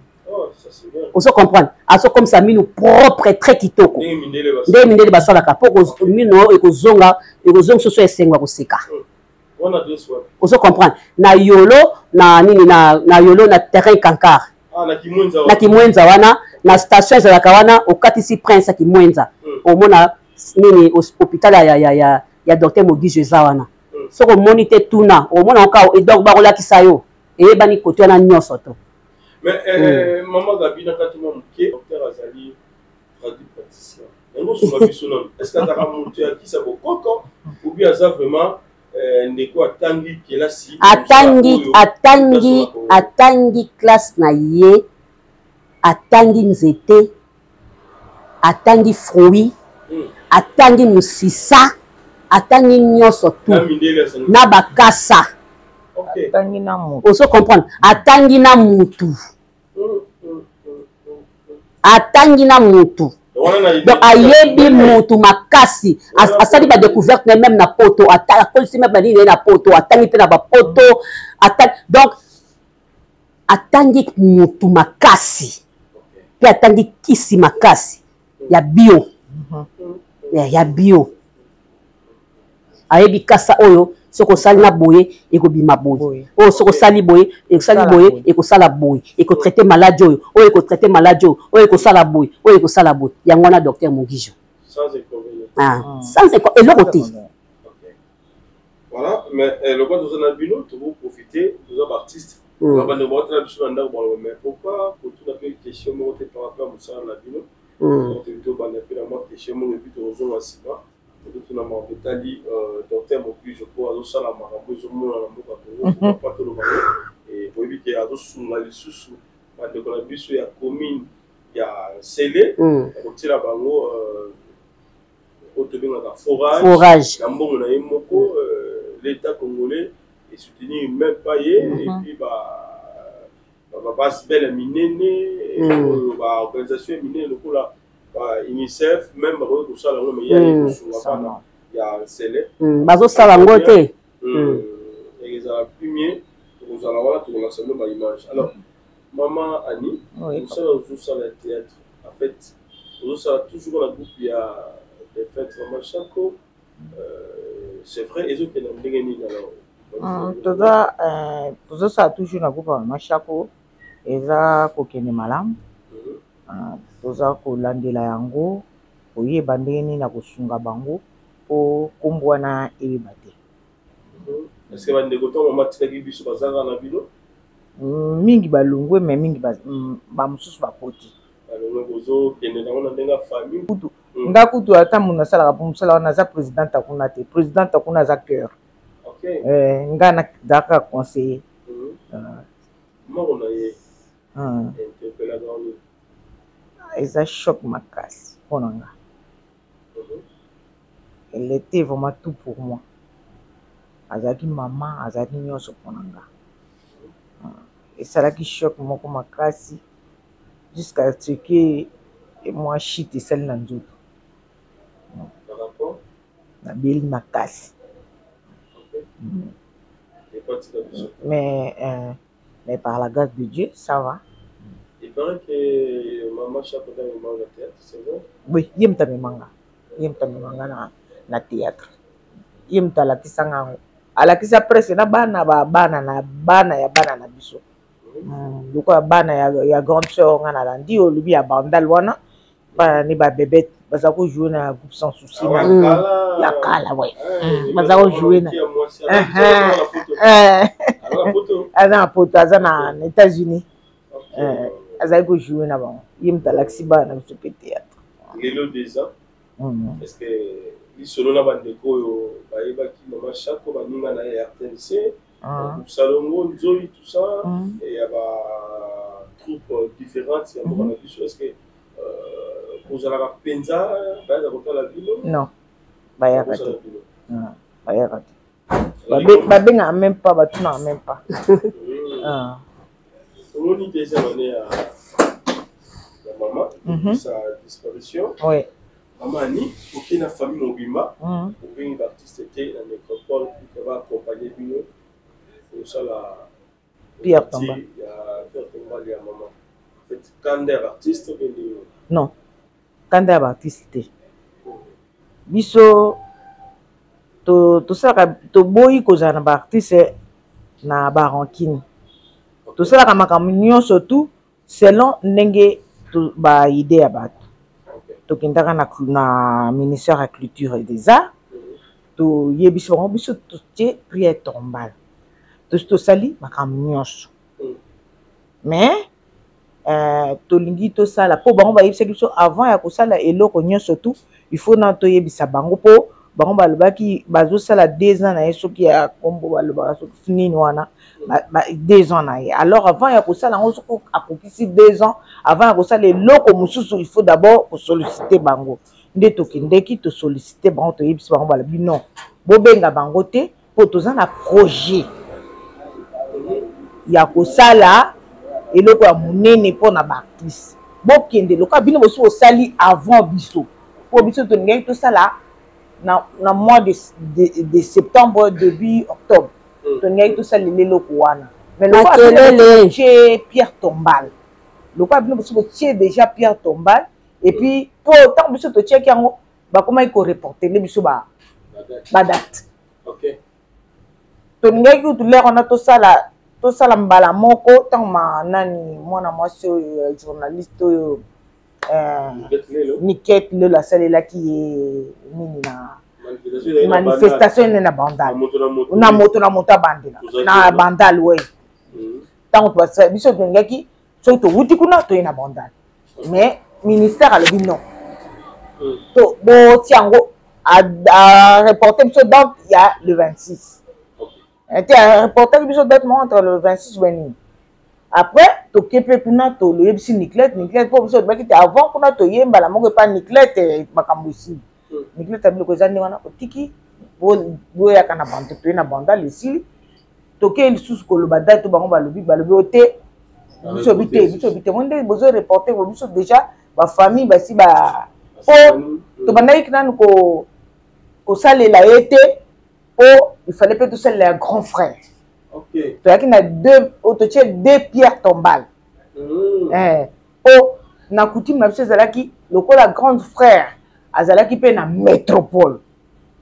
on se comprendre aso comme ça mine propre très kitoko nde mine ba sala ka poko mine e ko zonga so esenga ko seka on se comprendre na yolo na nini na yolo na terrain kankar na kimwenza wana na station za kawana okatisi prince kimwenza omona nini hôpital ya docteur Mogijo zawana soko monite tuna omona oka edok barola kisayo ebani koto na nyoso to mais maman Gabi na katuma muke docteur azali praticien ngo suma bisonon est-ce que ta monte ya kisa bokoko ou bien ça vraiment ndeko atangi kelasi atangi classe na ye atangi nzete atangi fruit atangi musisa atangi nyoso tu na bakasa atangi na mutu oso comprendre atangi na mutu donc ayebi mutu makasi asali ba découverte même na poto akolisi même banini na poto atangi pe na ba poto donc atangi mutu makasi pe atangi kisi makasi ya bio ya bio ayebi kasa oyo soko sali na boye ekobima boye oyo soko sali boye ekosala boye ekotraite malade oyo ekotraite malade oyo ekosala boye yango na docteur Mogijo sans eloko te voilà mais le quoi nous en a bino tu vous profiter nous sommes artistes on va nous montrer la biso na ndako mais pourquoi pour tout la question par rapport à Moussa na bino to banda pe na moi péché mon et puis to zo na sima to na mo betali docteur mo puis je crois zo sala makambo zo mo na mo pas to lo bango et boyebi ke azo sunga lisusu bande ko na biso ya commune ya Sele kotila bango autobengaka forage na mbongo na ye moko l'état congolais et soutenir même pas ye et puis base belle minene ba organisation minene lokola UNICEF même ba ko sala ngo mais ya Sele bazo sala ngo te et ça premier nous allons voir pour l'ensemble de l'image. Alors maman Annie nous sommes toujours le théâtre en fait nous sommes toujours dans le groupe il y a des fêtes maman Chako c'est vrai et eux qui n'ont gagné alors tout ça toujours dans le groupe maman Chako et ça kokene malam tout ça ko landela yango oye bandeni na kosunga bango po kombwana ebate. Est-ce que vous avez des biso bazanga na bino? Mingi balungwe mais mingi ba mususu bakoti. Alors bozo kende na ona ndenga famille. Ndakutu ata muna sala ka musala na za président akuna te. Président akuna za cœur. OK. Ngana daka conseiller. Moko na ye. Interpella dans Eza choc makasi ponanga. Elle était vraiment tout pour moi. Azaki maman, azaki nyonso ponanga. Et ça là qui choque moko makasi jusqu'à ce que moi chite celle na nzoto. Na beli makasi. Mais par la grâce de Dieu, ça va. Il paraît que maman Chapoda me manga théâtre, c'est vrai? Oui, yemta me manga na théâtre. Yemta la kisanga alakisa presse na bana ya bana na biso. Loko ya bana ya grande sœur ngana landi olubi ya bandal wana ba ni ba bébé baza ko jouer na groupe sans souci na ya kala ouais. Baza ko jouer na ana poto azana na États-Unis. Aza ko jouer na ba yimta laksi ba na biso théâtre. Lelo déjà. Est-ce que selon la bande de Koyo, qui maman Chako, baninga na RTNC, Salongo, Nzoli, tout ça, et il y a des troupes différentes. Est-ce que vous avez la Penza, la ville? Non, Bayarate. Bayarate. Babenga même pas, Batuna même pas. On y déjà année à la maman, sa disparition. Oui. Maman Annie, aucune famille Mobimba, aucun artiste était dans la nécropole qui va accompagner Bino. Pour ça, la Pierre Tomba. Il y a Pierre Tomba, il y a maman. En fait, quand des artistes, non. Quand des artistes. Biso, tout ça, to boy koza na ba artiste na ba rancune. Tout ça, la makamignon surtout, selon ndenge ba idée à battre. Tokendaka na ministère de la culture et des arts to yebiso biso to tie prière tombale to sali makambo nyonso mais to lingi to sala po bango ba yebisa biso avant ya kosala eloko nyonso tout il faut na to yebisa bango po bango balobaki bazo sala 2 ans na yeso ki ya kombo baloba so finini wana 2 ans na ye alors avant ya kosala ngo soko akokisi 2 ans avant ya kosala eloko mususu il faut d'abord solliciter bango nde tokendeki to solliciter bango to yebisi bango balobi non bobenga bango te po toza na projet ya kosala eloko ya munene mpona baartiste bokende loka bino bosi osali avant biso po biso tolingaki tosala na mois de septembre début octobre tolingaki tosala leloko wana mais loka chez Pierre Tombal loka bino bosi botie déjà Pierre Tombal et puis po tant biso totiaki yango bakomaki koreportele biso badate tolingaki kutulere wana tosala mbala moko ntango nani mwana mwasi oyo journaliste oyo Niket Lelo asalelaki ye nini na manifestation ene na bandal na moto abandela na bandal we ntango biso tolingaki soki towuti kuna toye na bandal mais ministère à le non. To bo tiango à reporter biso donc il y a le 26. Était à reporter biso date entre le 26 et le 29. Après to kepe kuna to le yebisi Niclette pour biso ba ki avant kuna to yemba la moko pas Niclette makambo ici. Niclette abilo ko zandi wana ko tiki bo ya kana bande to na banda le si to ke il sous ko le badai to bango ba lobi ote biso bité monde bozo reporter biso déjà ba famille ba si ba to bandai kana ko salela été il fallait peut tout seul les grands frères. OK. Tu as qu'il y a deux pierres tombales. Na coutume na biso zalaki lokola grand frère azalaki pe na métropole.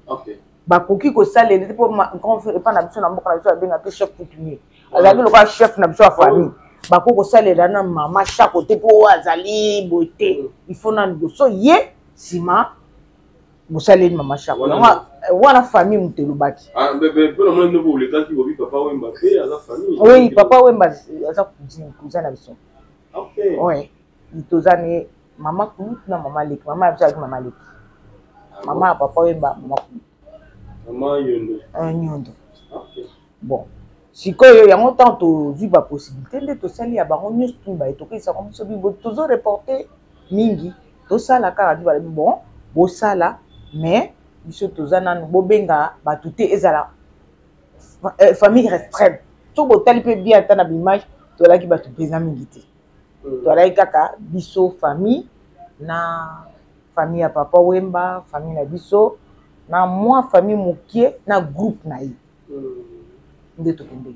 OK. Ba koki ko salela pour grand frère pas na biso na mboka na biso abenga pe chef coutumier. Azalaki lokola chef na biso a famille. Ba ko salela na mama chaque côté pour azali beauté. Il faut na biso ye sima Boussale maman chaque wana famille mutelubaki. Ah bébé pour le moment nous le temps qui voit papa Wemba fait à la famille. Oui, papa Wemba ça cousin na biso. OK. Oui. Il tozane maman tout na maman Lek. Maman avec maman Lek. Maman papa Wemba maman Yondo. Yondo. OK. Bon. Sikoyo yango tant to vu ba possibilité de to sali ya bango news tout ba to kisa comme so bi tozo reporter mingi to sala ka di ba bon bo sala mais biso tozana no bobenga batute ezala famille restreinte to botali pe bien ta na image to la ki batu pesa mingi te to la kaka biso famille na famille ya papa Wemba famille na biso na moi famille mokie na groupe na yi ndeto kende.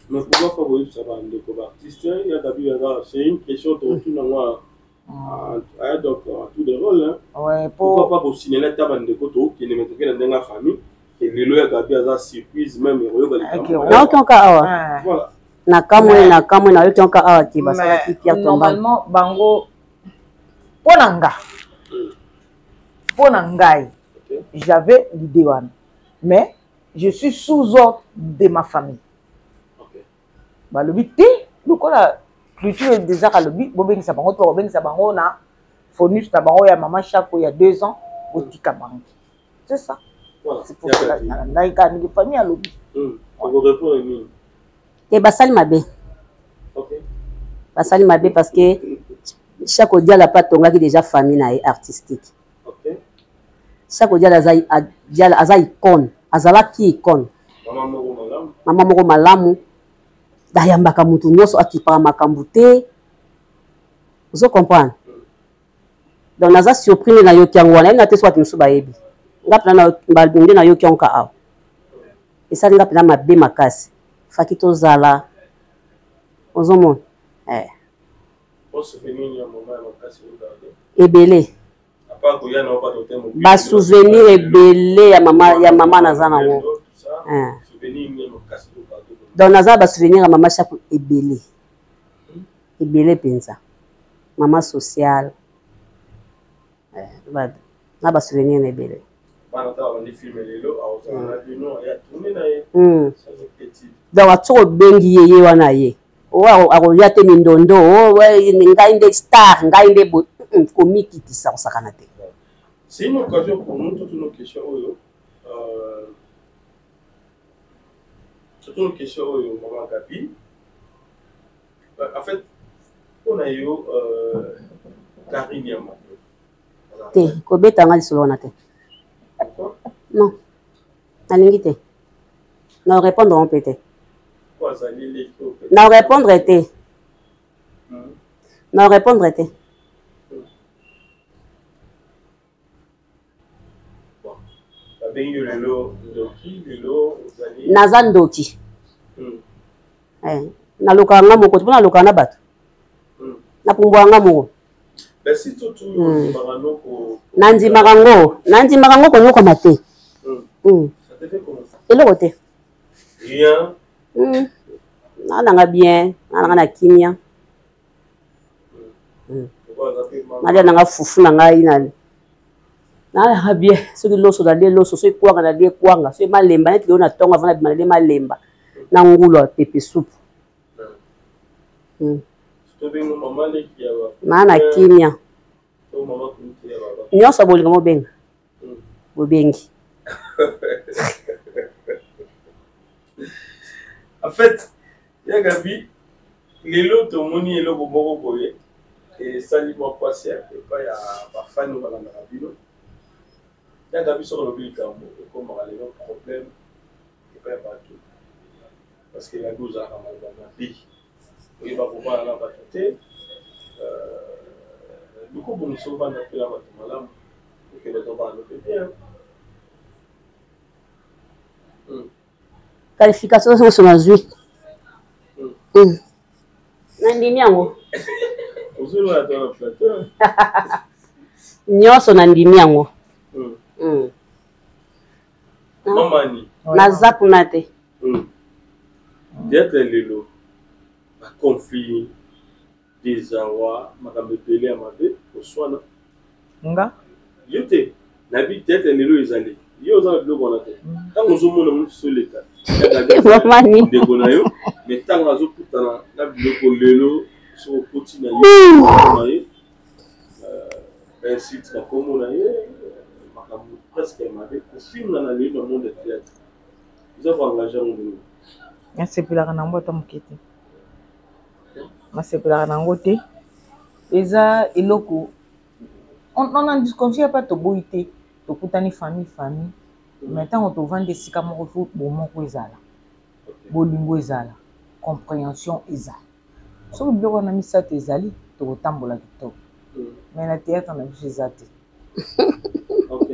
Mais pourquoi pas vous ça va de artiste il y a d'abord c'est une question de retour dans moi. Donc tout de rôle hein. Ouais, pourquoi pas pour signaler ta bande de koto qui ne met que dans la famille et le loyer gabi à surprise même na otonka awa voilà na kamwe na otonka awa ki basala ki Pierre Tomba normalement bango ponanga ngai j'avais l'idée wana mais je suis sous ordre de ma famille. OK. Ba le but lokola culture déjà à l'objet, bobeng sa bango to bobeng sa bango na fonus na bango ya maman chaque il y a 2 ans au Tikabango. C'est ça. Voilà. C'est pour ça na ika ni famille à l'objet. On vous répond ni. Et basali mabe. OK. Basali mabe parce que chaque dia la pas tonga qui déjà famille na artistique. OK. Chaque dia la azai icône, azala ki icône. Maman moko malamu. Dayambaka mutu nyoso akipaka makambo te. Vous comprenez? Donc naza surpris na yoki yango wana na te soit musu bayebi. Ngapna na balbinde na yoki yango ka. Esa ngapna mabe makasi. Faki tozala. Ozomon. On se souvenir ya maman makasi regarder. Ebele. Apa ko ya na pas de thème. Ba souvenir ebele ya mama na zana wo. Souvenir ni makasi. Donc naza ba souvenir à maman chaque ebele penza maman sociale na ba souvenir ebele bana ta ba ndi filmer lelo awza na bino ya tourner na ye donc atoko bengi ye wana ye wa akoya te mindondo ngai nde star ngai nde comique qui ça sakana te. C'est une occasion pour nous toutes nos questions c'est une question au moment Gabi. En fait, on a eu Karine Yama. Te, kobeta ngali solo na te. Non. Nalingi te. Non répondre peut-être. Quoi ça les non répondre te. Non répondre te. Naza ndoki naluka nga moko tuna luka na bato napumbwa nga moko nandimaka ngo konyoka mate eloko te nalanga bien nalanga na kimia nalia nanga fufu na ngai nalanga bien soki loso nalie loso soki kwanga nalie kwanga soki malemba neti leo na ntongo avana bima nalie malemba na ngulu pepe supu naa na kimia nyonso bolinga mobenga bobengi. En fait, il y a Gabi, les lots au moni et le moko boye et ça lui m'a passé et pas il y a pas fan ou dans la rabino. Il y a Gabi sur le but comme on a les problèmes et pas partout. Parce qu'il y a 12 ans dans la vie. Il va pouvoir la battre. Du coup, bon, souvent on a fait la battre malade et que le temps va le bien. Qualification sur la vie. Nandimi yango. Ozulu atona plateau. Nyonso nandimi yango. Mamani. Naza kuna te. D'être lelo. Un conflit des awa makambe pele amabe oswana. Nga. Yote nabi d'être lelo ezali. Yo za biloko na te. Tango zomona mu soleta. Mamani. Ndeko na yo. Mais tango azokutana na biloko lelo sur petit na yo. Ainsi tu comme on a makambo presque amabe. Au film na le dans le monde de théâtre. Vous avez engagé mon niveau. Nasepelaka nango ta mokete. Nasepelaka nango te. Eza eloko on en disconfie pas to boité. To kutani famille. Maintenant on te vend des sika moko fo bon moko ezala. Bolingo ezala. Compréhension ezala. So biloko na misato ezali to tambola kitoko. Mais na théâtre na biso ezate. OK.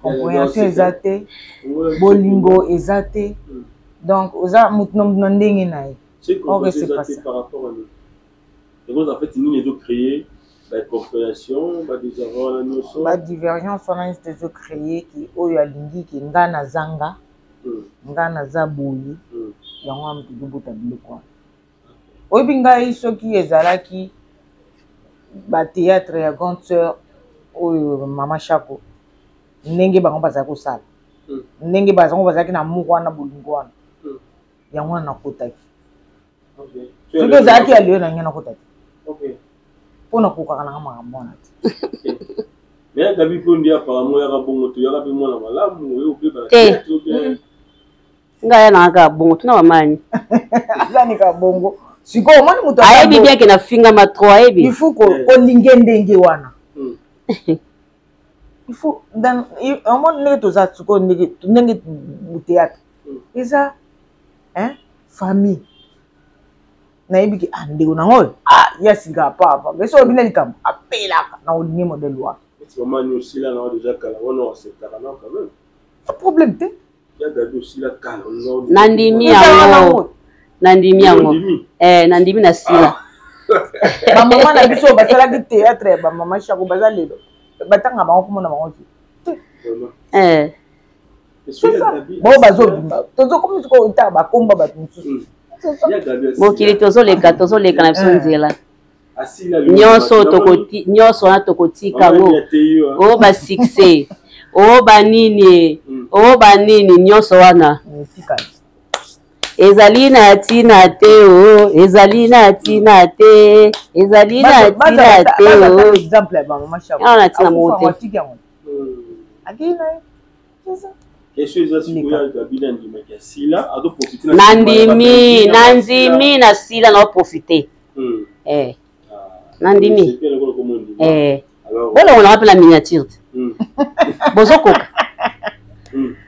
Compréhension ezate. Bolingo ezate. Donc, oza mutnom ndenge nae. C'est quoi c'est par rapport à nous. Et vous en fait nous avons créé la compréhension, ba divergence, ba divergence on a été créé qui oyo alingi ki ngana zanga. Ngana za boyi. Yango am tubuta biloko. Oyo binga isoki ezalaki ba théâtre ya grande sœur oyo mama Chako. Ndenge bango bazako sala. Ndenge bazango bazaki na mukwana bolingo wana. Yango na kotaki. OK. Ce que zaki a lieu na ngena kotaki. OK. Pona kokaka na makambo na ti. Mais Gabi Pondi apparemment ya bongo to ya Gabi mona malamu oyo pe ba. Ngaya na ka bongo tuna wamani. Zani ka bongo. Siko moni muto. Ayebi bien ke na finga ma 3 ayebi. Il faut ko linge ndenge wana. Il faut dans un monde ne to za tsiko ndenge théâtre. Eza famille na yebiki ande una ngol yes ga papa beso bina likam apela na olingi modèle wa c'est vraiment nous aussi là on déjà kala on a cette carana quand même pas problème te ya gado aussi là kala nandimi yango nandimi na sila ba mama na biso basala ki théâtre ba mama Chako bazalelo batanga ba ko mona bango bon bazobimba tozo comme ko ta ba komba ba tumusu mokili tozoleka na biso nzela nyonso na tokotika ngo o ba succès o banini nyonso wana ezali na tina te o ezali na tina te o exemple ba mama Chako na tina mote akina nandimi na sila na profiter nandimi bolongola pe na miniature bozokoka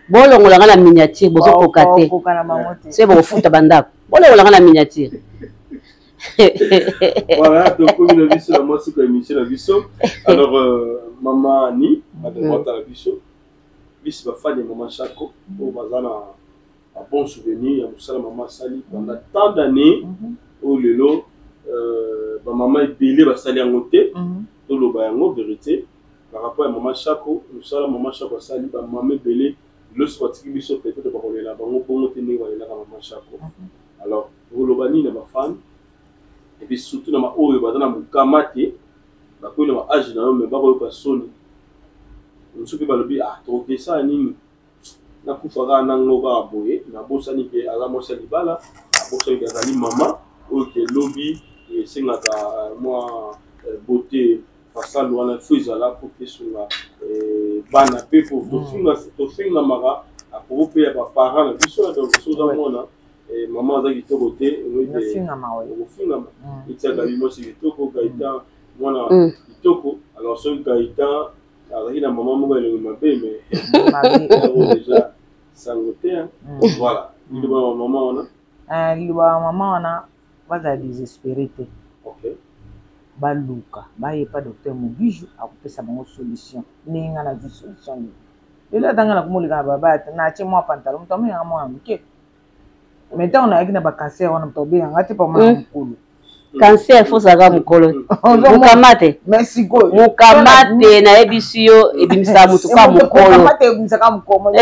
bolongola na miniature bozokoka te se bofuta bandako bolongola na miniature. Voilà, donc comme on a vu sur la moitié de l'émission, alors maman Annie, madame la biso. Bis ba fa de maman Chako au bazana un bon souvenir ya musala maman sali pendant tant d'années au lelo ba maman ebele ba sali ngote to lo ba yango vérité par rapport à maman Chako musala maman Chako sali ba maman ebele le sportif biso peut-être ba kolela bango bongo tene wa la maman Chako alors au lo bani na ba fan et puis surtout na ma oyo bazana mukamate ba ko na ba âge na mais ba ko ba soni nsuki balobi toke ça nini na kufaka nango ba boye na bosani pe ala mosa libala bosani azali mama oke lobby et singaka moi beauté pasal wana fo ezala po pe sunga bana pe po tofinga maka apo pe ya baparent na biso donc soza mona maman azaki kitoko te okofingama etiaka bimosi kitoko Gaëtan mwana kitoko alors soki Gaëtan azalaki na mama moko elongi mabe mais déjà sango te voilà liloba mama wana liloba mama wana bazala désespéré te baluka bayepa docteur Mobiju akopesa bango solution ndenge nga nazwi solution lelo atanga na komoleka na baba na atie mwa pantalon moto ameyanga mwana moke mais ntango nayaki na bacancer wana moto obenganga te pa mwana mokolo cancer fozalaka mokolo mokama te mokamate nayebisi yo ebimisaka motu ka mokolo ebimisaka mokolo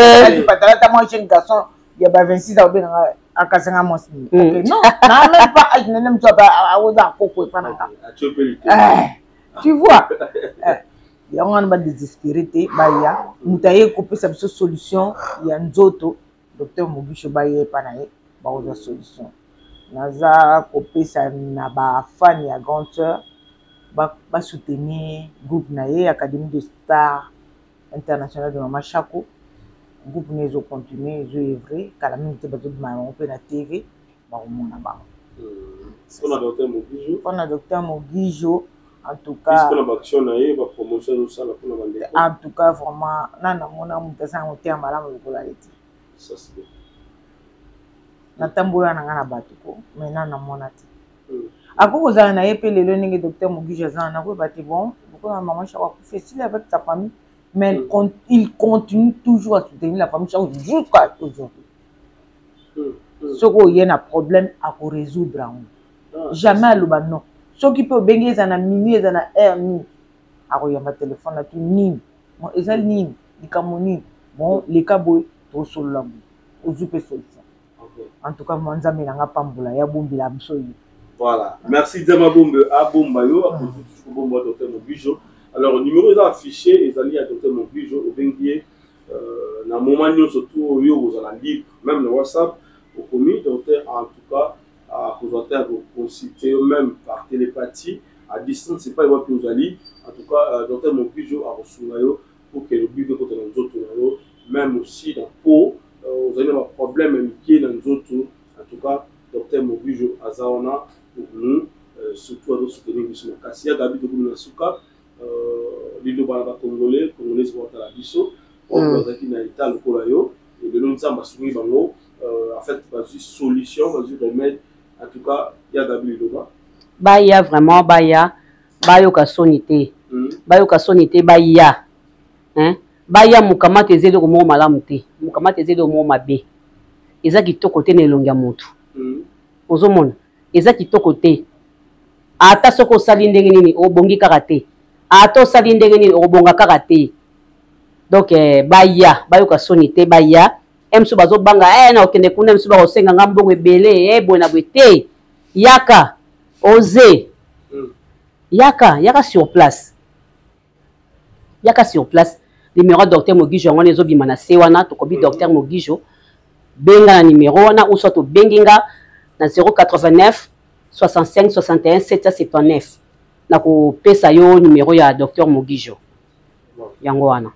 pantalon ta mwa jeune garçon ya ba 26 ans obenganga akasanga mwasi non na même pas age nene moto aoza akoko epana ta tu vois yango wana badésespéré te baya moto aye kopesa biso solution ya nzoto docteur Mobisho baye epa na ye bakozwa solution naza kopesa na bafani ya grande sœur basoutenir groupe na ye académie de star international de Mama Chako groupe na ezocontinue ezoevre kala mingi te bazobima yango mpe na tv bakomona bango mpona docteur Mogijo en tout cas vraiment nanamona moto asanga moteya malamu lokola ye te natambola na nga na bato ko mais nanamona te akoki kozala na ye mpe lelo ndenge docteur Mogijo aza na koyeba te bon lokola Mama Chako akufi esili avec sa famille mais il continue toujours à soutenir la famille Chako jusqu'à aujourd'hui soki oye na problème akorésoudre yango jamais aloba non soki mpe obengi eza na minuit eza na heure nini akoyamba telefone na tu nini eza nini likambo nini bon leka boye tosolola boye ozwi mpe solution en tout cas mwa nzambe nanga pambola ya bombela biso ye. Voilà, merci Dama Bombe à Bombayo à Bomba docteur Mobijo. Alors le numéro est affiché et ali à docteur Mobijo au bengier na moment nous surtout yo vous allez lire même le WhatsApp au commis docteur en tout cas à vous consulter même par télépathie à distance c'est pas que vous allez en tout cas docteur Mobijo a reçu pour que le but de côté dans autres même aussi dans peau vous avez un problème qui est dans autres en tout cas docteur Mobijo Azaona pour nous surtout à nous soutenir sur le Kassia Gabi de Gounasuka l'île congolais sur la biso on va qui na état le colayo et de nous ça soumis bango en fait vas-y solution vas-y remède en tout cas il y a Gabi Loba baya vraiment baya bayo ka sonité baya hein baya mukamata ezeli ko mo malamu te mukamata ezeli ko mo mabe eza kitoko te na elongi ya motu ozomona eza kitoko te ata soko sali ndenge nini obongi kaka te ata sali ndenge nini obonga kaka te donc baya bayo ka sonité baya emso bazo banga na okende kuna emso ba kosenga ngambongo ebele bona bwete yaka oser yaka sur place numéro docteur Mogijo ngone ezobima na se wana tokobi docteur Mogijo benga na numéro wana ou soit to benginga na 089 65 61 779 na ko pesa yo numéro ya docteur Mogijo yango wana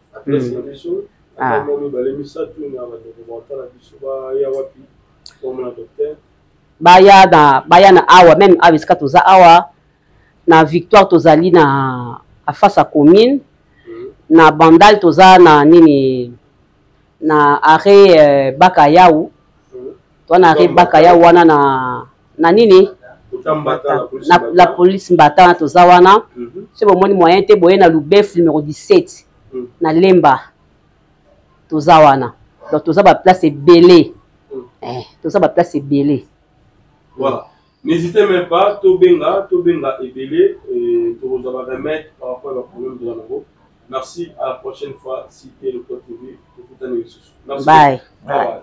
baya na awa même abiska toza awa na Victoire tozali na face à commune na Bandal toza na nini na arrêt Bakayau to na arrêt Bakayau wana na nini la police mbata toza wana c'est bon moni moyen te boye na Lubef numéro 17 na Lemba toza wana donc toza ba place belé toza ba place belé. Voilà. N'hésitez même pas, Tobenga Ebele, et vous allez remettre par rapport au problème de la nouveau. Merci, à la prochaine fois, si tu es le Côte TV, merci. Bye. Bye.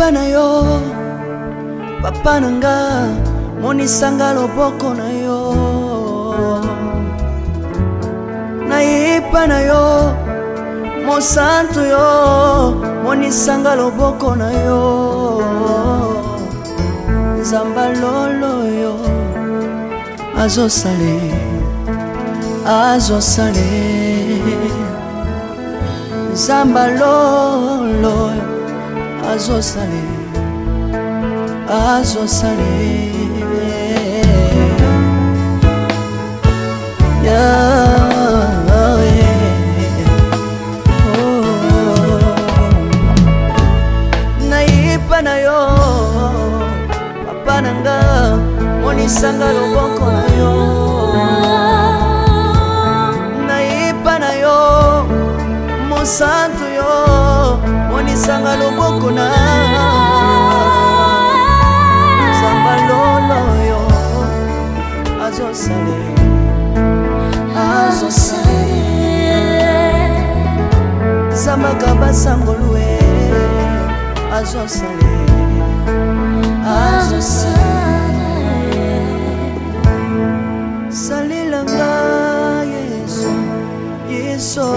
Nayepa na yo papa nanga monisanga loboko na yo Nayepa na yo mosantu yo monisanga loboko na yo Nzamba lolo yo azosale Nzamba lolo azosale Nayepa na yo papa nanga monisanga loboko na yo Nayepa na yo mosantu yo monisanga loboko na Nzamba lolo yo azosale Nzamba kabasangolwe azosale Salilanga Yesu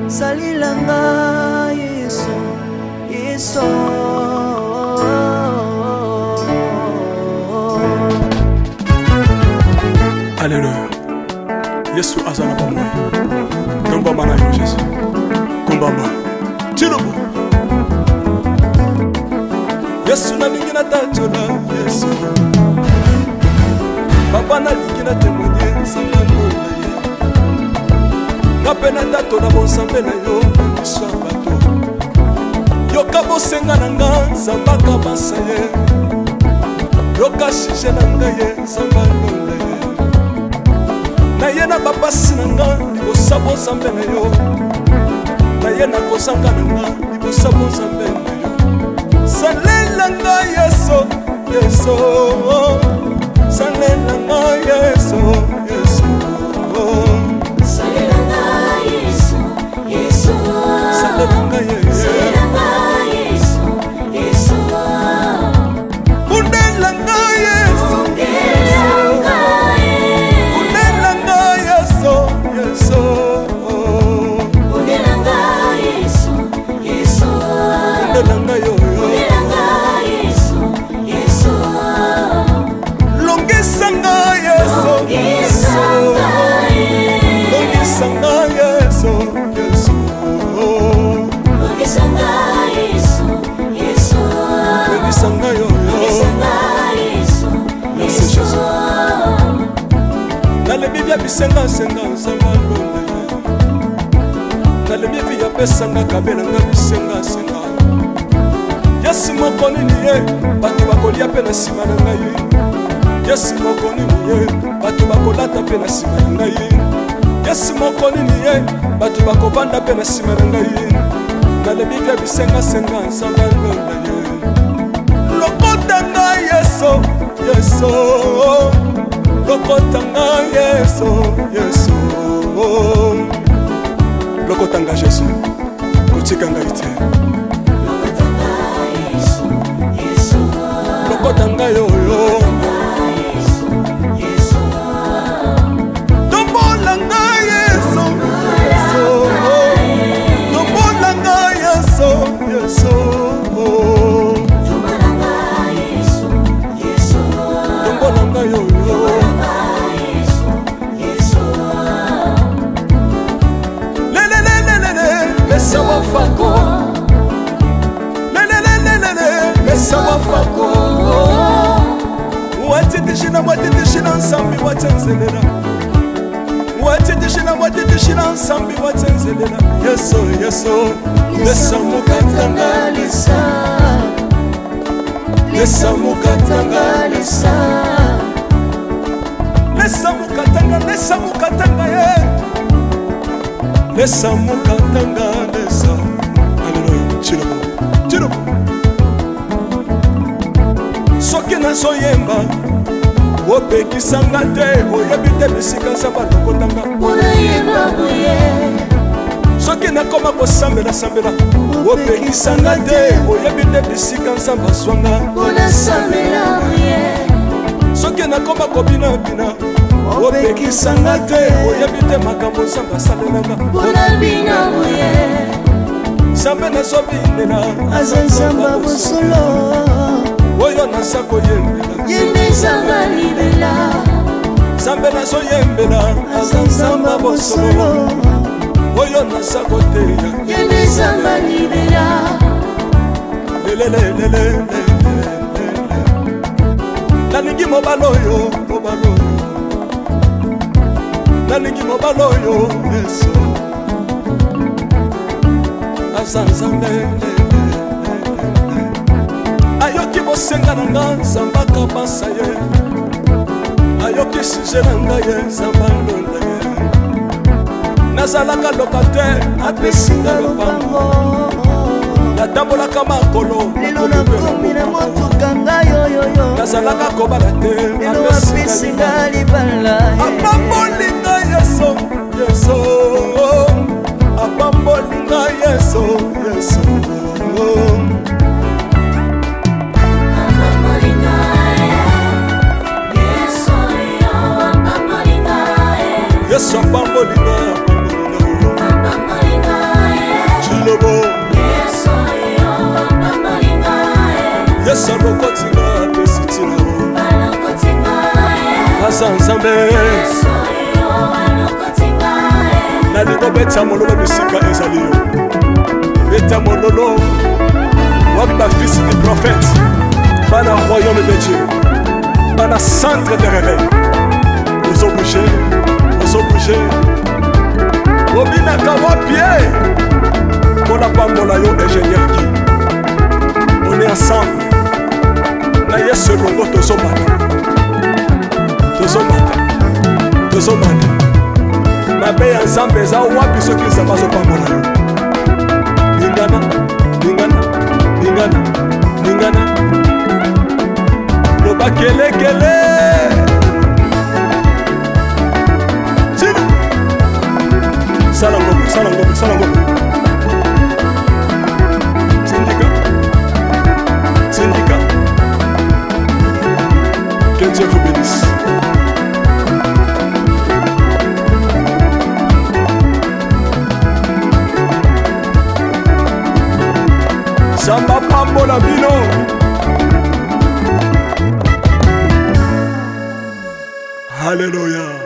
Salilanga Yesu Alléluia. Yesu azana pa moi. Komba mana yo Jésus. Komba ma. Tilobo. Yesu na lingi na tachola Yesu. Papa na lingi na témoigner sanga lola ye. Na pena tato na bonsambe na yo so bato. Yoka bosenga na nga zambaka basa ye. Yoka shije na nga ye sanga lola ye. Na ye na babasi na nga libosa bonsambe na yo. Na ye na kosanga na nga libosa bonsambe na yo. Salela nga Yesu Yesu Salela nga Yesu Yesu Salela nga Yesu Yesu Salela nga Yesu Yesu Undela nga Yesu Undela nga Yesu Yesu Undela nga Yesu Yesu Undela nga yo Nalebibia bisenga senga nzamba londe Nalebibia pesanga kabela nga bisenga senga Yesu moko nini ye bato bakolia pe na sima na ngai Yesu moko nini ye bato bakolata pe na sima na ngai Yesu moko nini ye bato bakovanda pe na sima na ngai Nalebibia bisenga senga nzamba londe Lokota ngai Yesu Yesu Lokotanga Yesu Yesu Lokotanga Jésus Kotikanga ite Lokotanga yoyo Tombolanga Yesu Tombolanga Yesu Yesu Tombolanga yoyo Mesa wafako Mesa wafako Watitishina nsambi watenzelela Watitishina nsambi watenzelela Yeso Mesa mukatanga lisa Mesa mukatanga lisa Mesa mukatanga ye Lesa mukatanga lesa Alléluia Chilo Soki na soyemba Opekisanga te Oyebi te bisika nzamba lokotanga Unayemba buye soki nakoma kosambela sambela opekisanga te oyebi te bisika nzambe azwanga mpona sambela ye soki nakoma kobinabina opekisanga te oyebi te makambo nzambe asalelanga mpona bina ye nzambe nazobinela aza nzamba bosolo oyo naza koyembela yende nzamba libela nzambe nazoyembela aza nzamba bosolo oyo naza koteya yende nzamba libela lelelelelele nalingi mobala oyo nalingi mobala oyo yesu aza nzambe ayoki bosenga na nga nzambe akabasa ye ayoki suje na ngai ye nzambe alonda ye nazalaka lokater apesinga lopango natambolaka makolo lelo nakomi na motuka ngai oyoyo nazalaka kobala te lelo apesinga libala apambolinga yeso yeso apambolinga yeso yeso yesu apambolinga chilobo yesu alokotinga apesitina aza nzambe nalingo beta mololo bisika ezali yo beta mololo wapi bafisi du prophète bana royaume de dieu bana centre de réveil ozobouge obinaka wapie mpona pambola yo ingénieur ki on est ensemble na yesu elongo tozomata mabe ya nzambe eza wapi soki nzambe azopambola yo ningana loba kelekele sala ngombe syndicat que Dieu vous bénisse. Samba pambola bino Alléluia.